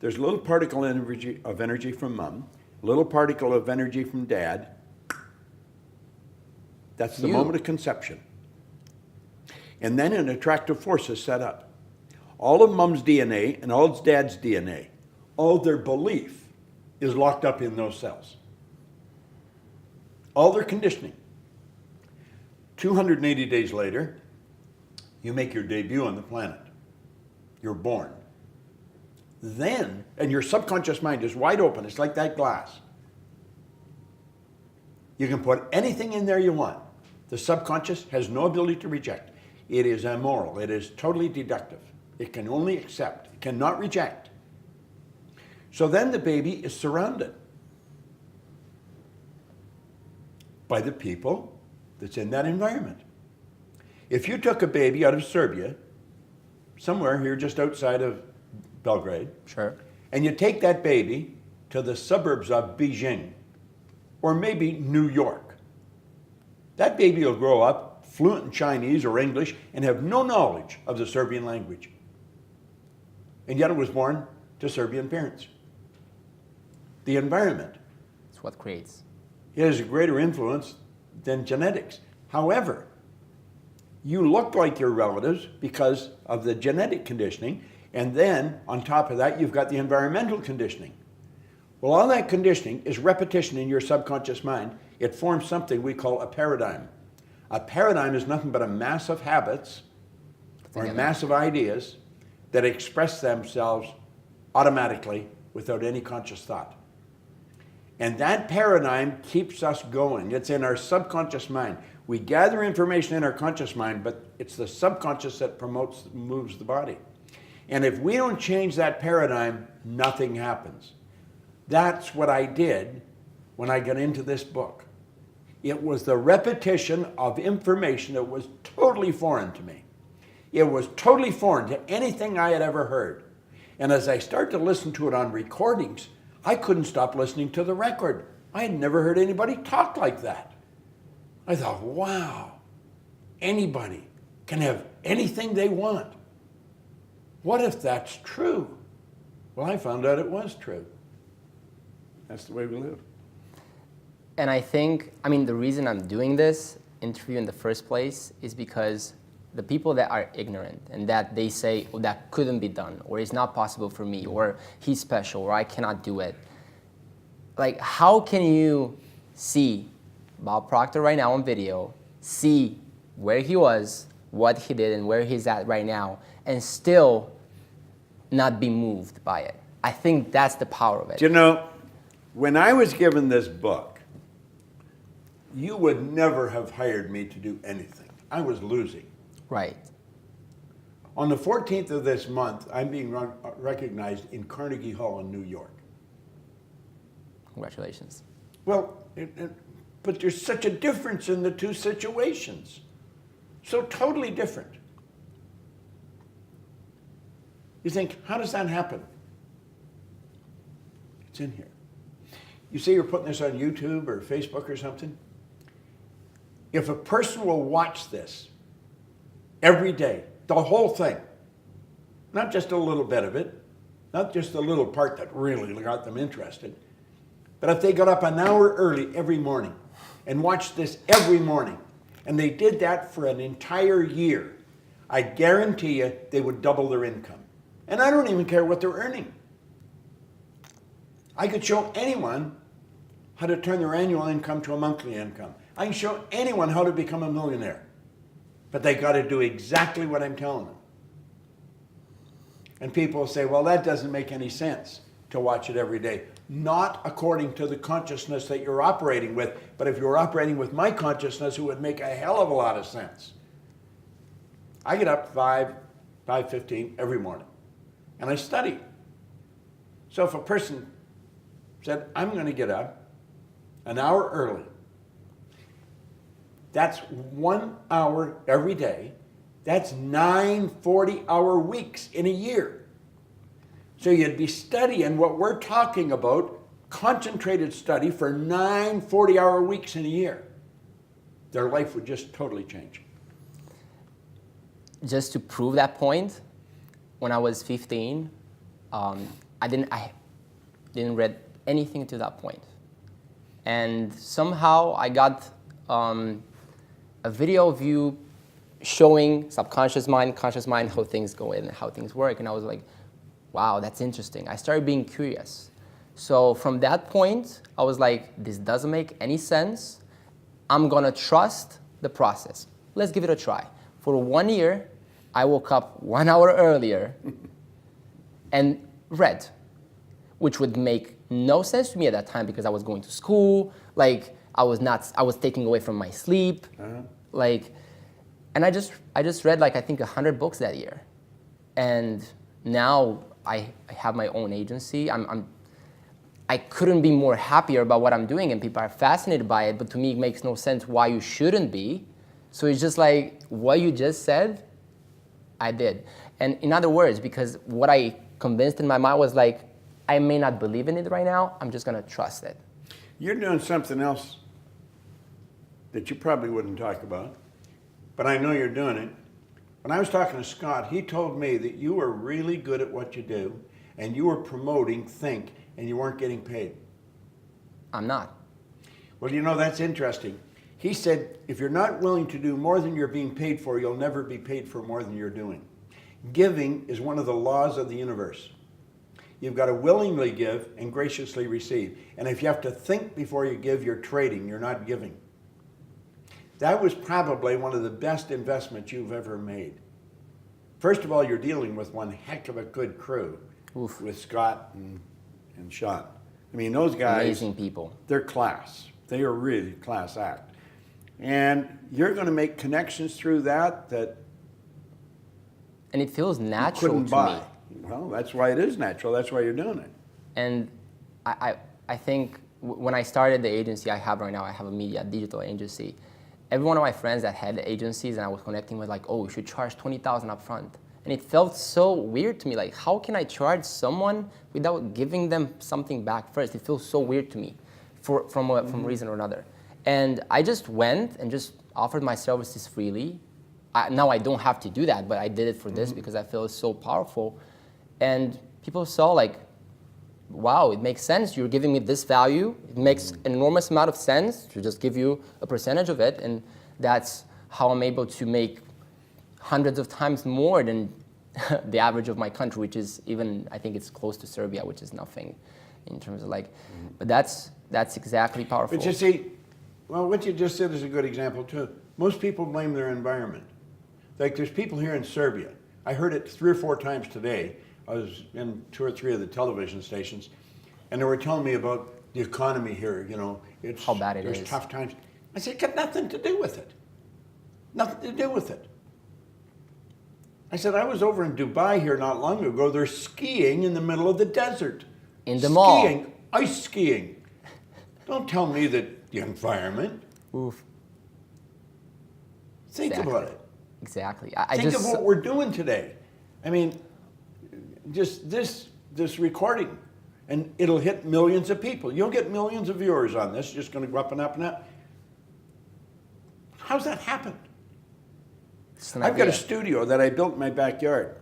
There's a little particle of energy from mom, a little particle of energy from dad. That's the moment of conception. And then an attractive force is set up. All of mom's DNA and all of dad's DNA, all their belief is locked up in those cells. All their conditioning. 280 days later, you make your debut on the planet. You're born. Then, and your subconscious mind is wide open, it's like that glass. You can put anything in there you want. The subconscious has no ability to reject. It is amoral, it is totally deductive. It can only accept, it cannot reject. So then the baby is surrounded by the people that's in that environment. If you took a baby out of Serbia, somewhere here just outside of Belgrade, sure, and you take that baby to the suburbs of Beijing, or maybe New York, that baby will grow up fluent in Chinese or English and have no knowledge of the Serbian language. And yet it was born to Serbian parents. The environment. It's what creates. It has a greater influence than genetics. However, you look like your relatives because of the genetic conditioning, and then on top of that, you've got the environmental conditioning. Well, all that conditioning is repetition in your subconscious mind. It forms something we call a paradigm. A paradigm is nothing but a mass of habits or a mass of ideas that express themselves automatically without any conscious thought. And that paradigm keeps us going. It's in our subconscious mind. We gather information in our conscious mind, but it's the subconscious that moves the body. And if we don't change that paradigm, nothing happens. That's what I did when I got into this book. It was the repetition of information that was totally foreign to me. It was totally foreign to anything I had ever heard. And as I started to listen to it on recordings, I couldn't stop listening to the record. I had never heard anybody talk like that. I thought, wow, anybody can have anything they want. What if that's true? Well, I found out it was true. That's the way we live. And I think, the reason I'm doing this interview in the first place is because the people that are ignorant and that they say, oh, that couldn't be done, or it's not possible for me, or he's special, or I cannot do it. Like, how can you see Bob Proctor right now on video, see where he was, what he did, and where he's at right now, and still not be moved by it? I think that's the power of it. You know, when I was given this book, you would never have hired me to do anything. I was losing. Right. On the 14th of this month, I'm being recognized in Carnegie Hall in New York. Congratulations. Well, but there's such a difference in the two situations. So totally different. You think, how does that happen? It's in here. You say you're putting this on YouTube or Facebook or something? If a person will watch this every day, the whole thing, not just a little bit of it, not just a little part that really got them interested, but if they got up an hour early every morning and watched this every morning, and they did that for an entire year, I guarantee you they would double their income. And I don't even care what they're earning. I could show anyone how to turn their annual income to a monthly income. I can show anyone how to become a millionaire. But they got to do exactly what I'm telling them. And people say, well, that doesn't make any sense to watch it every day. Not according to the consciousness that you're operating with, but if you're operating with my consciousness, it would make a hell of a lot of sense. I get up 5:15 every morning. and I study. So if a person said, I'm going to get up an hour early, that's 1 hour every day. That's 9 40-hour weeks in a year. So you'd be studying what we're talking about, concentrated study for 9 40-hour weeks in a year. Their life would just totally change. Just to prove that point, when I was 15, I didn't read anything to that point. And somehow I got a video of you showing subconscious mind, conscious mind, how things go in and how things work. And I was like, wow, that's interesting. I started being curious. So from that point, I was like, this doesn't make any sense. I'm gonna trust the process. Let's give it a try. For 1 year, I woke up 1 hour earlier and read, which would make no sense to me at that time because I was going to school, like I was taking away from my sleep, and I just read like I think 100 books that year, and now I have my own agency. I couldn't be more happier about what I'm doing, and people are fascinated by it. But to me, it makes no sense why you shouldn't be. So it's just like what you just said, I did. And in other words, because what I convinced in my mind was like, I may not believe in it right now. I'm just gonna trust it. You're doing something else that you probably wouldn't talk about, but I know you're doing it. When I was talking to Scott, he told me that you were really good at what you do, and you were promoting Think, and you weren't getting paid. I'm not. Well, you know, that's interesting. He said, if you're not willing to do more than you're being paid for, you'll never be paid for more than you're doing. Giving is one of the laws of the universe. You've got to willingly give and graciously receive. And if you have to think before you give, you're trading, you're not giving. That was probably one of the best investments you've ever made. First of all, you're dealing with one heck of a good crew. Oof. With Scott and Sean. I mean, those guys, amazing people. They're class. They are really class act. And you're going to make connections through that and it feels natural couldn't to buy. me. Well, that's why it is natural. That's why you're doing it. And I think when I started the agency I have right now, I have a media digital agency. Every one of my friends that had agencies and I was connecting with like, oh, you should charge $20,000 up front. And it felt so weird to me. Like, how can I charge someone without giving them something back first? It feels so weird to me from a reason or another. And I just went and just offered my services freely. Now I don't have to do that, but I did it for this because I feel it's so powerful. And people saw like, wow, it makes sense. You're giving me this value. It makes an enormous amount of sense to just give you a percentage of it. And that's how I'm able to make hundreds of times more than the average of my country, which is even, I think it's close to Serbia, which is nothing in terms of like, but that's exactly powerful. But you see, well, what you just said is a good example too. Most people blame their environment. Like there's people here in Serbia. I heard it 3 or 4 times today. I was in 2 or 3 of the television stations, and they were telling me about the economy here, you know. It's, how bad it is. There's tough times. I said, it got nothing to do with it. Nothing to do with it. I said, I was over in Dubai here not long ago. They're skiing in the middle of the desert. In the mall. Skiing, ice skiing. Don't tell me that the environment. Oof. Think about it. Exactly. Think of what we're doing today. I mean, just this recording, and it'll hit millions of people. You'll get millions of viewers on this. It's just going to go up and up and up. How's that happen? I've got a studio that I built in my backyard,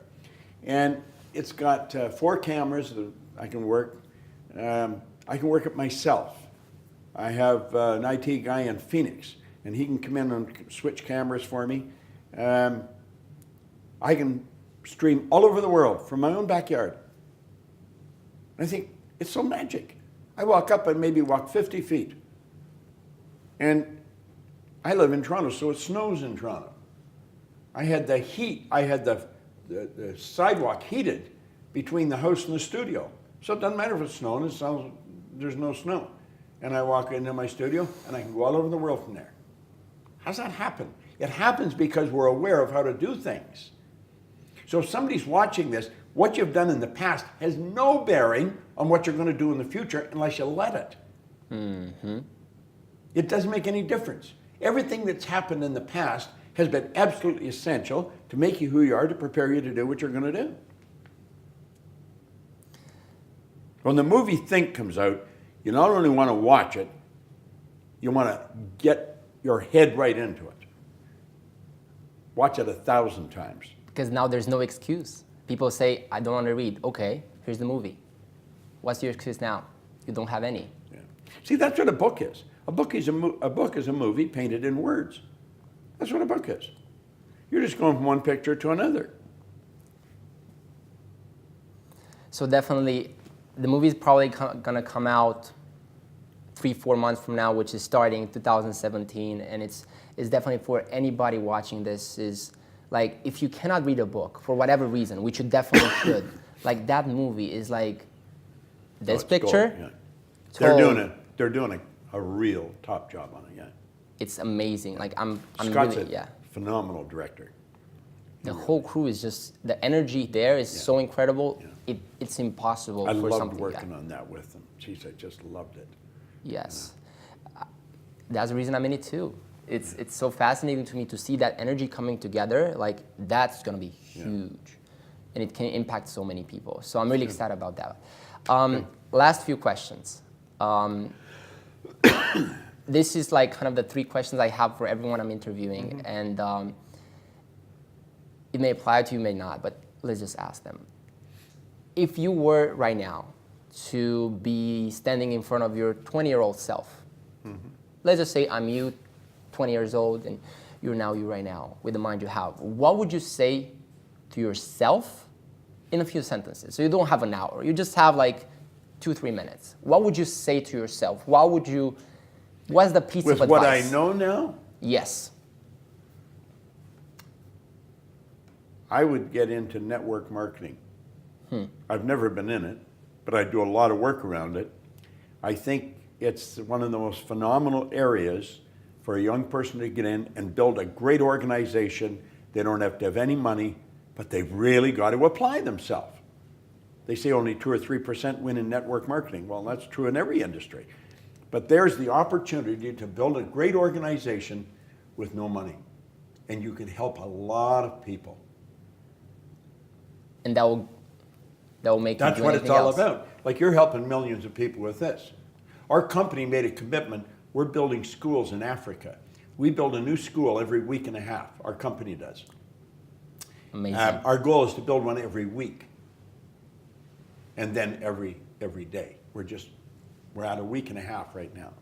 and it's got 4 cameras that I can work. I can work it myself. I have an IT guy in Phoenix, and he can come in and switch cameras for me. I can stream all over the world from my own backyard. I think it's so magic. I walk up and maybe walk 50 feet. And I live in Toronto, so it snows in Toronto. I had the heat, I had the sidewalk heated between the house and the studio. So it doesn't matter if it's snowing, there's no snow. And I walk into my studio and I can go all over the world from there. How's that happen? It happens because we're aware of how to do things. So if somebody's watching this, What you've done in the past has no bearing on what you're going to do in the future unless you let it. Mm-hmm. It doesn't make any difference. Everything that's happened in the past has been absolutely essential to make you who you are, to prepare you to do what you're going to do. When the movie Think comes out, you not only want to watch it, you want to get your head right into it. Watch it 1,000 times. Because now there's no excuse. People say, I don't want to read. Okay, here's the movie. What's your excuse now? You don't have any. Yeah. See, that's what a book is. A book is a movie painted in words. That's what a book is. You're just going from one picture to another. So definitely, the movie is probably going to come out 3-4 months from now, which is starting 2017, and it's definitely for anybody watching this. Is like, if you cannot read a book for whatever reason, which you definitely should, like that movie is like this picture. Gold, yeah. They're doing a real top job on it. Yeah. It's amazing. Like I'm Scott's really, a phenomenal director. The whole crew is just, the energy there is so incredible. Yeah. It's impossible I for loved something. working on that with them. Jeez, I just loved it. Yes. That's the reason I'm in it too. It's so fascinating to me to see that energy coming together. Like, that's going to be huge. And it can impact so many people. So I'm really excited about that. Last few questions. This is like kind of the 3 questions I have for everyone I'm interviewing. And it may apply to you, may not, but let's just ask them. If you were right now to be standing in front of your 20-year-old self, let's just say I'm you, 20 years old, and you're now you right now, with the mind you have, what would you say to yourself in a few sentences? So you don't have an hour, you just have like 2-3 minutes. What would you say to yourself? What's the piece of advice? With what I know now? Yes. I would get into network marketing. I've never been in it, but I do a lot of work around it. I think it's one of the most phenomenal areas for a young person to get in and build a great organization. They don't have to have any money, but they've really got to apply themselves. They say only 2 or 3% win in network marketing. Well, that's true in every industry. But there's the opportunity to build a great organization with no money. And you can help a lot of people. And that will make you do anything else. That's what it's all about. Like, you're helping millions of people with this. Our company made a commitment. We're building schools in Africa. We build a new school every week and a half. Our company does. Amazing. Our goal is to build one every week. And then every day. We're at a week and a half right now.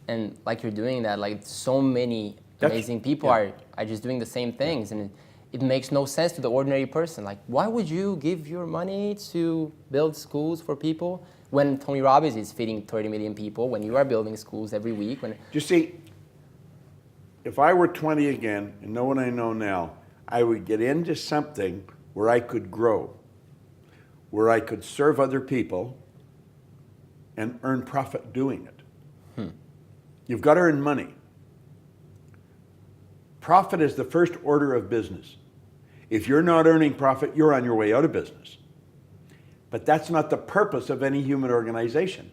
And like you're doing that, like so many amazing people are just doing the same things. And it makes no sense to the ordinary person. Like, why would you give your money to build schools for people when Tony Robbins is feeding 30 million people, when you are building schools every week? You see, if I were 20 again and know what I know now, I would get into something where I could grow, where I could serve other people and earn profit doing it. You've got to earn money. Profit is the first order of business. If you're not earning profit, you're on your way out of business. But that's not the purpose of any human organization.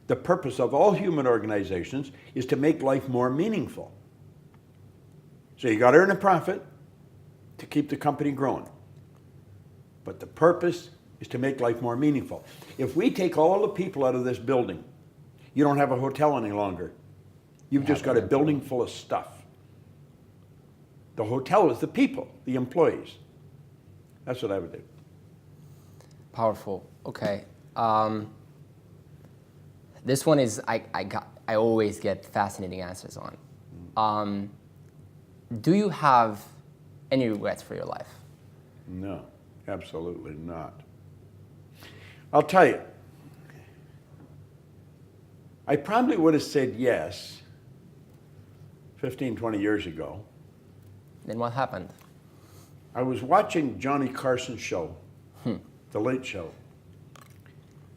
The purpose of all human organizations is to make life more meaningful. So you got to earn a profit to keep the company growing. But the purpose is to make life more meaningful. If we take all the people out of this building, you don't have a hotel any longer. You've just got a building full of stuff. The hotel is the people, the employees. That's what I would do. Powerful. Okay. This one is I always get fascinating answers on. Do you have any regrets for your life? No, absolutely not. I'll tell you, I probably would have said yes 15, 20 years ago. Then what happened? I was watching Johnny Carson's show, The Late Show,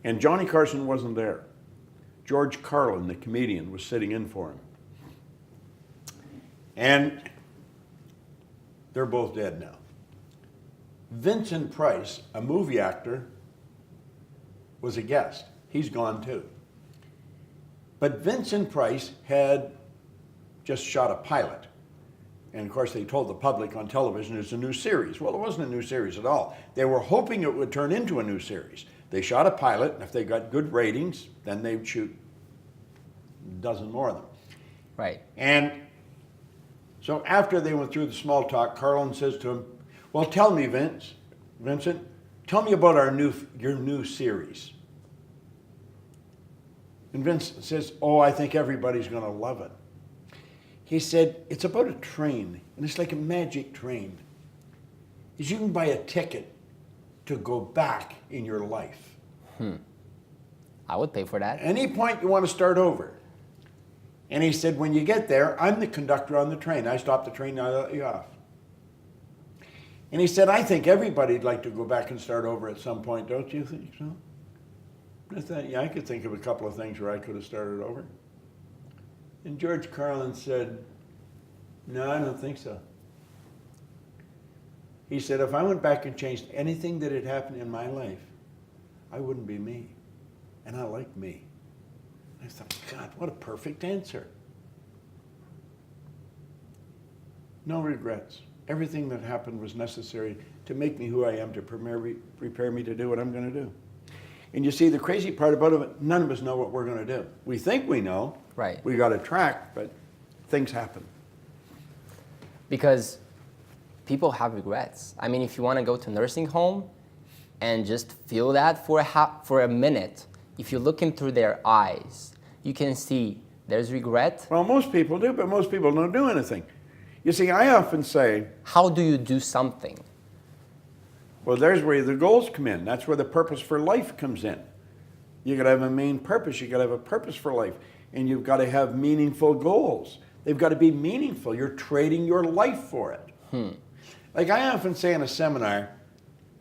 and Johnny Carson wasn't there. George Carlin, the comedian, was sitting in for him. And they're both dead now. Vincent Price, a movie actor, was a guest. He's gone too. But Vincent Price had just shot a pilot. And of course they told the public on television it's a new series. Well, it wasn't a new series at all. They were hoping it would turn into a new series. They shot a pilot, and if they got good ratings, then they'd shoot a dozen more of them. Right. And so after they went through the small talk, Carlin says to him, well, tell me, Vincent, tell me about your new series. And Vincent says, oh, I think everybody's going to love it. He said, it's about a train, and it's like a magic train. Is you can buy a ticket to go back in your life. I would pay for that. Any point you want to start over. And he said, when you get there, I'm the conductor on the train. I stop the train, I let you off. And he said, I think everybody'd like to go back and start over at some point, don't you think so? I thought, yeah, I could think of a couple of things where I could have started over. And George Carlin said, no, I don't think so. He said, if I went back and changed anything that had happened in my life, I wouldn't be me. And I like me. I thought, God, what a perfect answer. No regrets. Everything that happened was necessary to make me who I am, to prepare me to do what I'm going to do. And you see, the crazy part about it, none of us know what we're going to do. We think we know. Right. We got a track, but things happen. Because people have regrets. I mean, if you want to go to nursing home and just feel that for a minute, if you look in through their eyes, you can see there's regret. Well, most people do, but most people don't do anything. You see, I often say, how do you do something? well, there's where the goals come in. That's where the purpose for life comes in. You got to have a main purpose. You got to have a purpose for life. And you've got to have meaningful goals. They've got to be meaningful. You're trading your life for it. Like I often say in a seminar,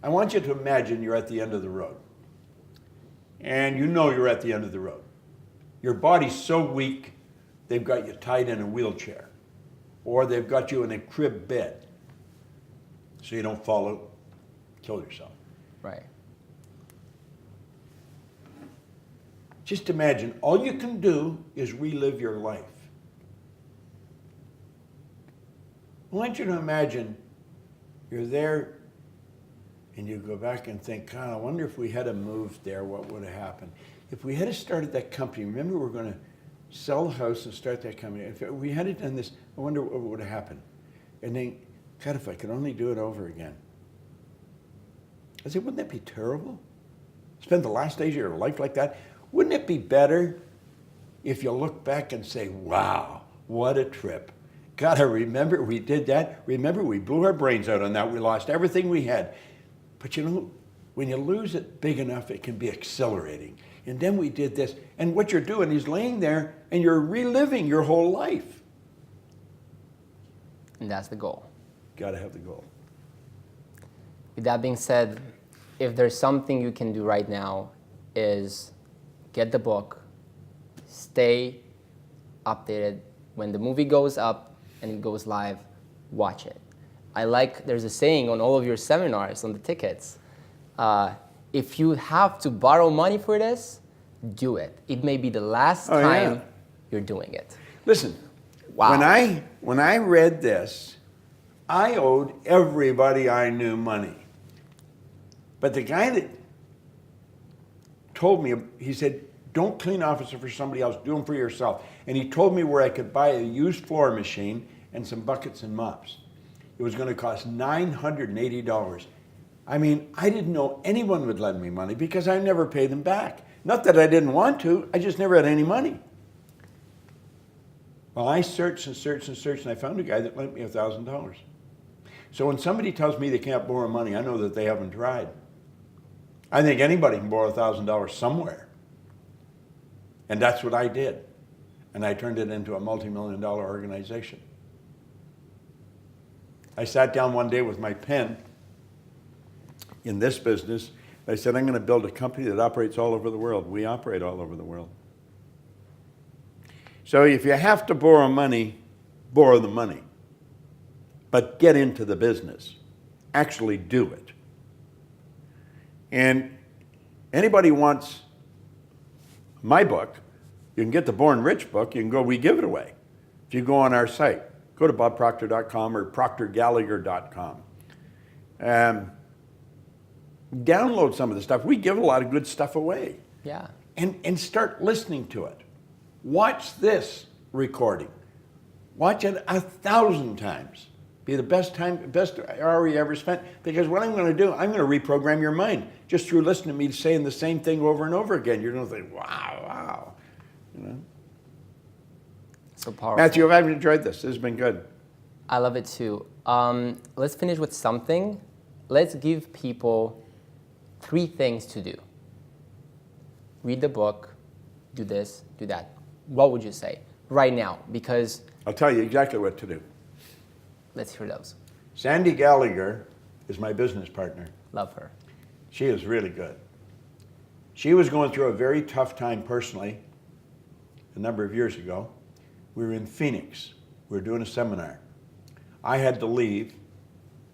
I want you to imagine you're at the end of the road. And you know you're at the end of the road. Your body's so weak, they've got you tied in a wheelchair. Or they've got you in a crib bed so you don't fall out, kill yourself. Right. Just imagine, all you can do is relive your life. I want you to imagine you're there and you go back and think, God, I wonder if we had moved there, what would have happened? If we had started that company, remember we were going to sell the house and start that company. If we had done this, I wonder what would have happened. And then, God, if I could only do it over again. I said, wouldn't that be terrible? Spend the last days of your life like that? Wouldn't it be better if you look back and say, wow, what a trip. God, I remember we did that. Remember, we blew our brains out on that. We lost everything we had. But you know, when you lose it big enough, it can be exhilarating. And then we did this. And what you're doing is laying there and you're reliving your whole life. And that's the goal. Got to have the goal. With that being said, if there's something you can do right now is get the book, stay updated. When the movie goes up and it goes live, watch it. There's a saying on all of your seminars, on the tickets, if you have to borrow money for this, do it. It may be the last time you're doing it. Listen, wow. when I read this, I owed everybody I knew money. But the guy that told me, he said, don't clean officer for somebody else, do them for yourself. And he told me where I could buy a used floor machine and some buckets and mops. It was going to cost $980. I mean, I didn't know anyone would lend me money because I never paid them back. Not that I didn't want to, I just never had any money. Well, I searched and searched and searched, and I found a guy that lent me $1,000. So when somebody tells me they can't borrow money, I know that they haven't tried. I think anybody can borrow $1,000 somewhere. And that's what I did. And I turned it into a multi-million-dollar organization. I sat down one day with my pen in this business. I said, I'm going to build a company that operates all over the world. We operate all over the world. So if you have to borrow money, borrow the money. But get into the business. actually do it. And anybody wants my book, you can get the Born Rich book, you can go, we give it away. If you go on our site, go to bobproctor.com or proctorgallagher.com. Download some of the stuff. We give a lot of good stuff away. Yeah. And start listening to it. Watch this recording. Watch it 1,000 times. Be the best hour you ever spent. Because what I'm going to do, I'm going to reprogram your mind just through listening to me saying the same thing over and over again. You're going to think, wow. You know? So powerful. Matthew, I've enjoyed this. This has been good. I love it too. Let's finish with something. Let's give people 3 things to do. Read the book, do this, do that. What would you say right now? Because I'll tell you exactly what to do. let's hear those. Sandy Gallagher is my business partner. Love her. She is really good. She was going through a very tough time personally a number of years ago. We were in Phoenix. We were doing a seminar. I had to leave,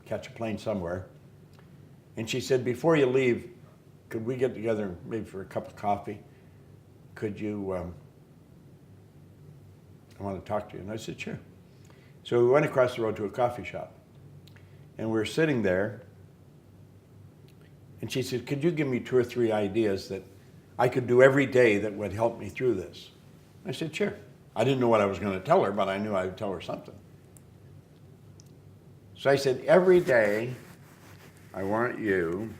catch a plane somewhere. And she said, before you leave, could we get together maybe for a cup of coffee? Could you, I want to talk to you. And I said, sure. So we went across the road to a coffee shop. And we were sitting there. And she said, could you give me 2 or 3 ideas that I could do every day that would help me through this? I said, sure. I didn't know what I was going to tell her, but I knew I would tell her something. So I said, every day, I want you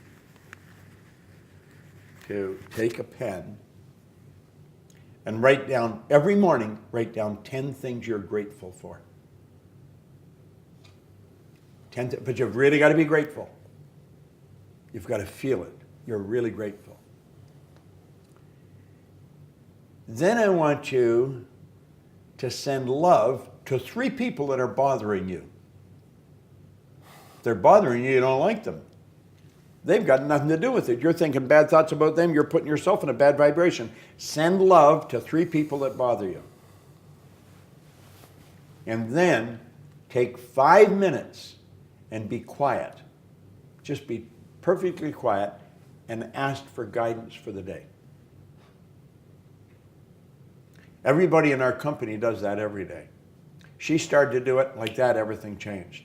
to take a pen and write down, every morning, write down 10 things you're grateful for. But you've really got to be grateful. You've got to feel it. You're really grateful. Then I want you to send love to 3 people that are bothering you. If they're bothering you, you don't like them. They've got nothing to do with it. You're thinking bad thoughts about them. You're putting yourself in a bad vibration. Send love to 3 people that bother you. And then take 5 minutes and be quiet. Just be perfectly quiet and ask for guidance for the day. Everybody in our company does that every day. She started to do it like that, everything changed.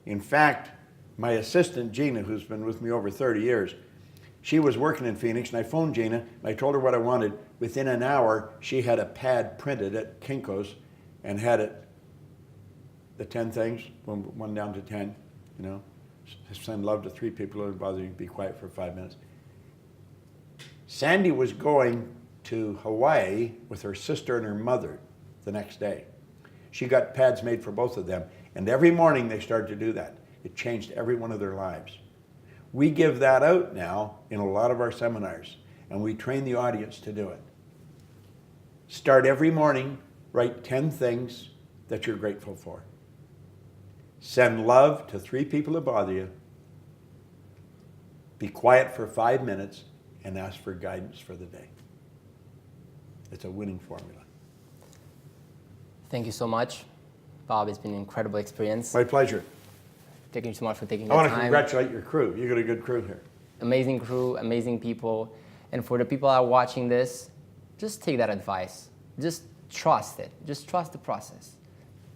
In fact, my assistant, Gina, who's been with me over 30 years, she was working in Phoenix, and I phoned Gina, and I told her what I wanted. Within an hour, she had a pad printed at Kinko's and had it, the 10 things, one down to 10, you know. Send love to 3 people who bother you, be quiet for 5 minutes. Sandy was going to Hawaii with her sister and her mother the next day. She got pads made for both of them, and every morning they started to do that. It changed every one of their lives. We give that out now in a lot of our seminars, and we train the audience to do it. Start every morning, write 10 things that you're grateful for. Send love to 3 people that bother you. Be quiet for 5 minutes and ask for guidance for the day. It's a winning formula. Thank you so much, Bob. It's been an incredible experience. My pleasure. Thank you so much for taking I your want time. to congratulate your crew. You got a good crew here. Amazing crew, amazing people. And for the people that are watching this, just take that advice. Just trust it. Just trust the process.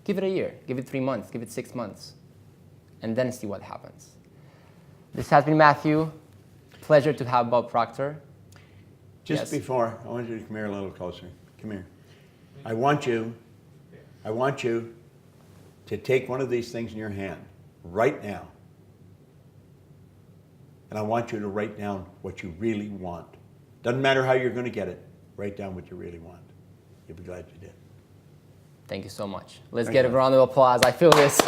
Give it a year. Give it 3 months. Give it 6 months. And then see what happens. This has been Matthew. Pleasure to have Bob Proctor. Just before, I want you to come here a little closer. Come here. I want you to take one of these things in your hand right now. And I want you to write down what you really want. Doesn't matter how you're going to get it. Write down what you really want. You'll be glad you did. Thank you so much. Let's get a round of applause. I feel this.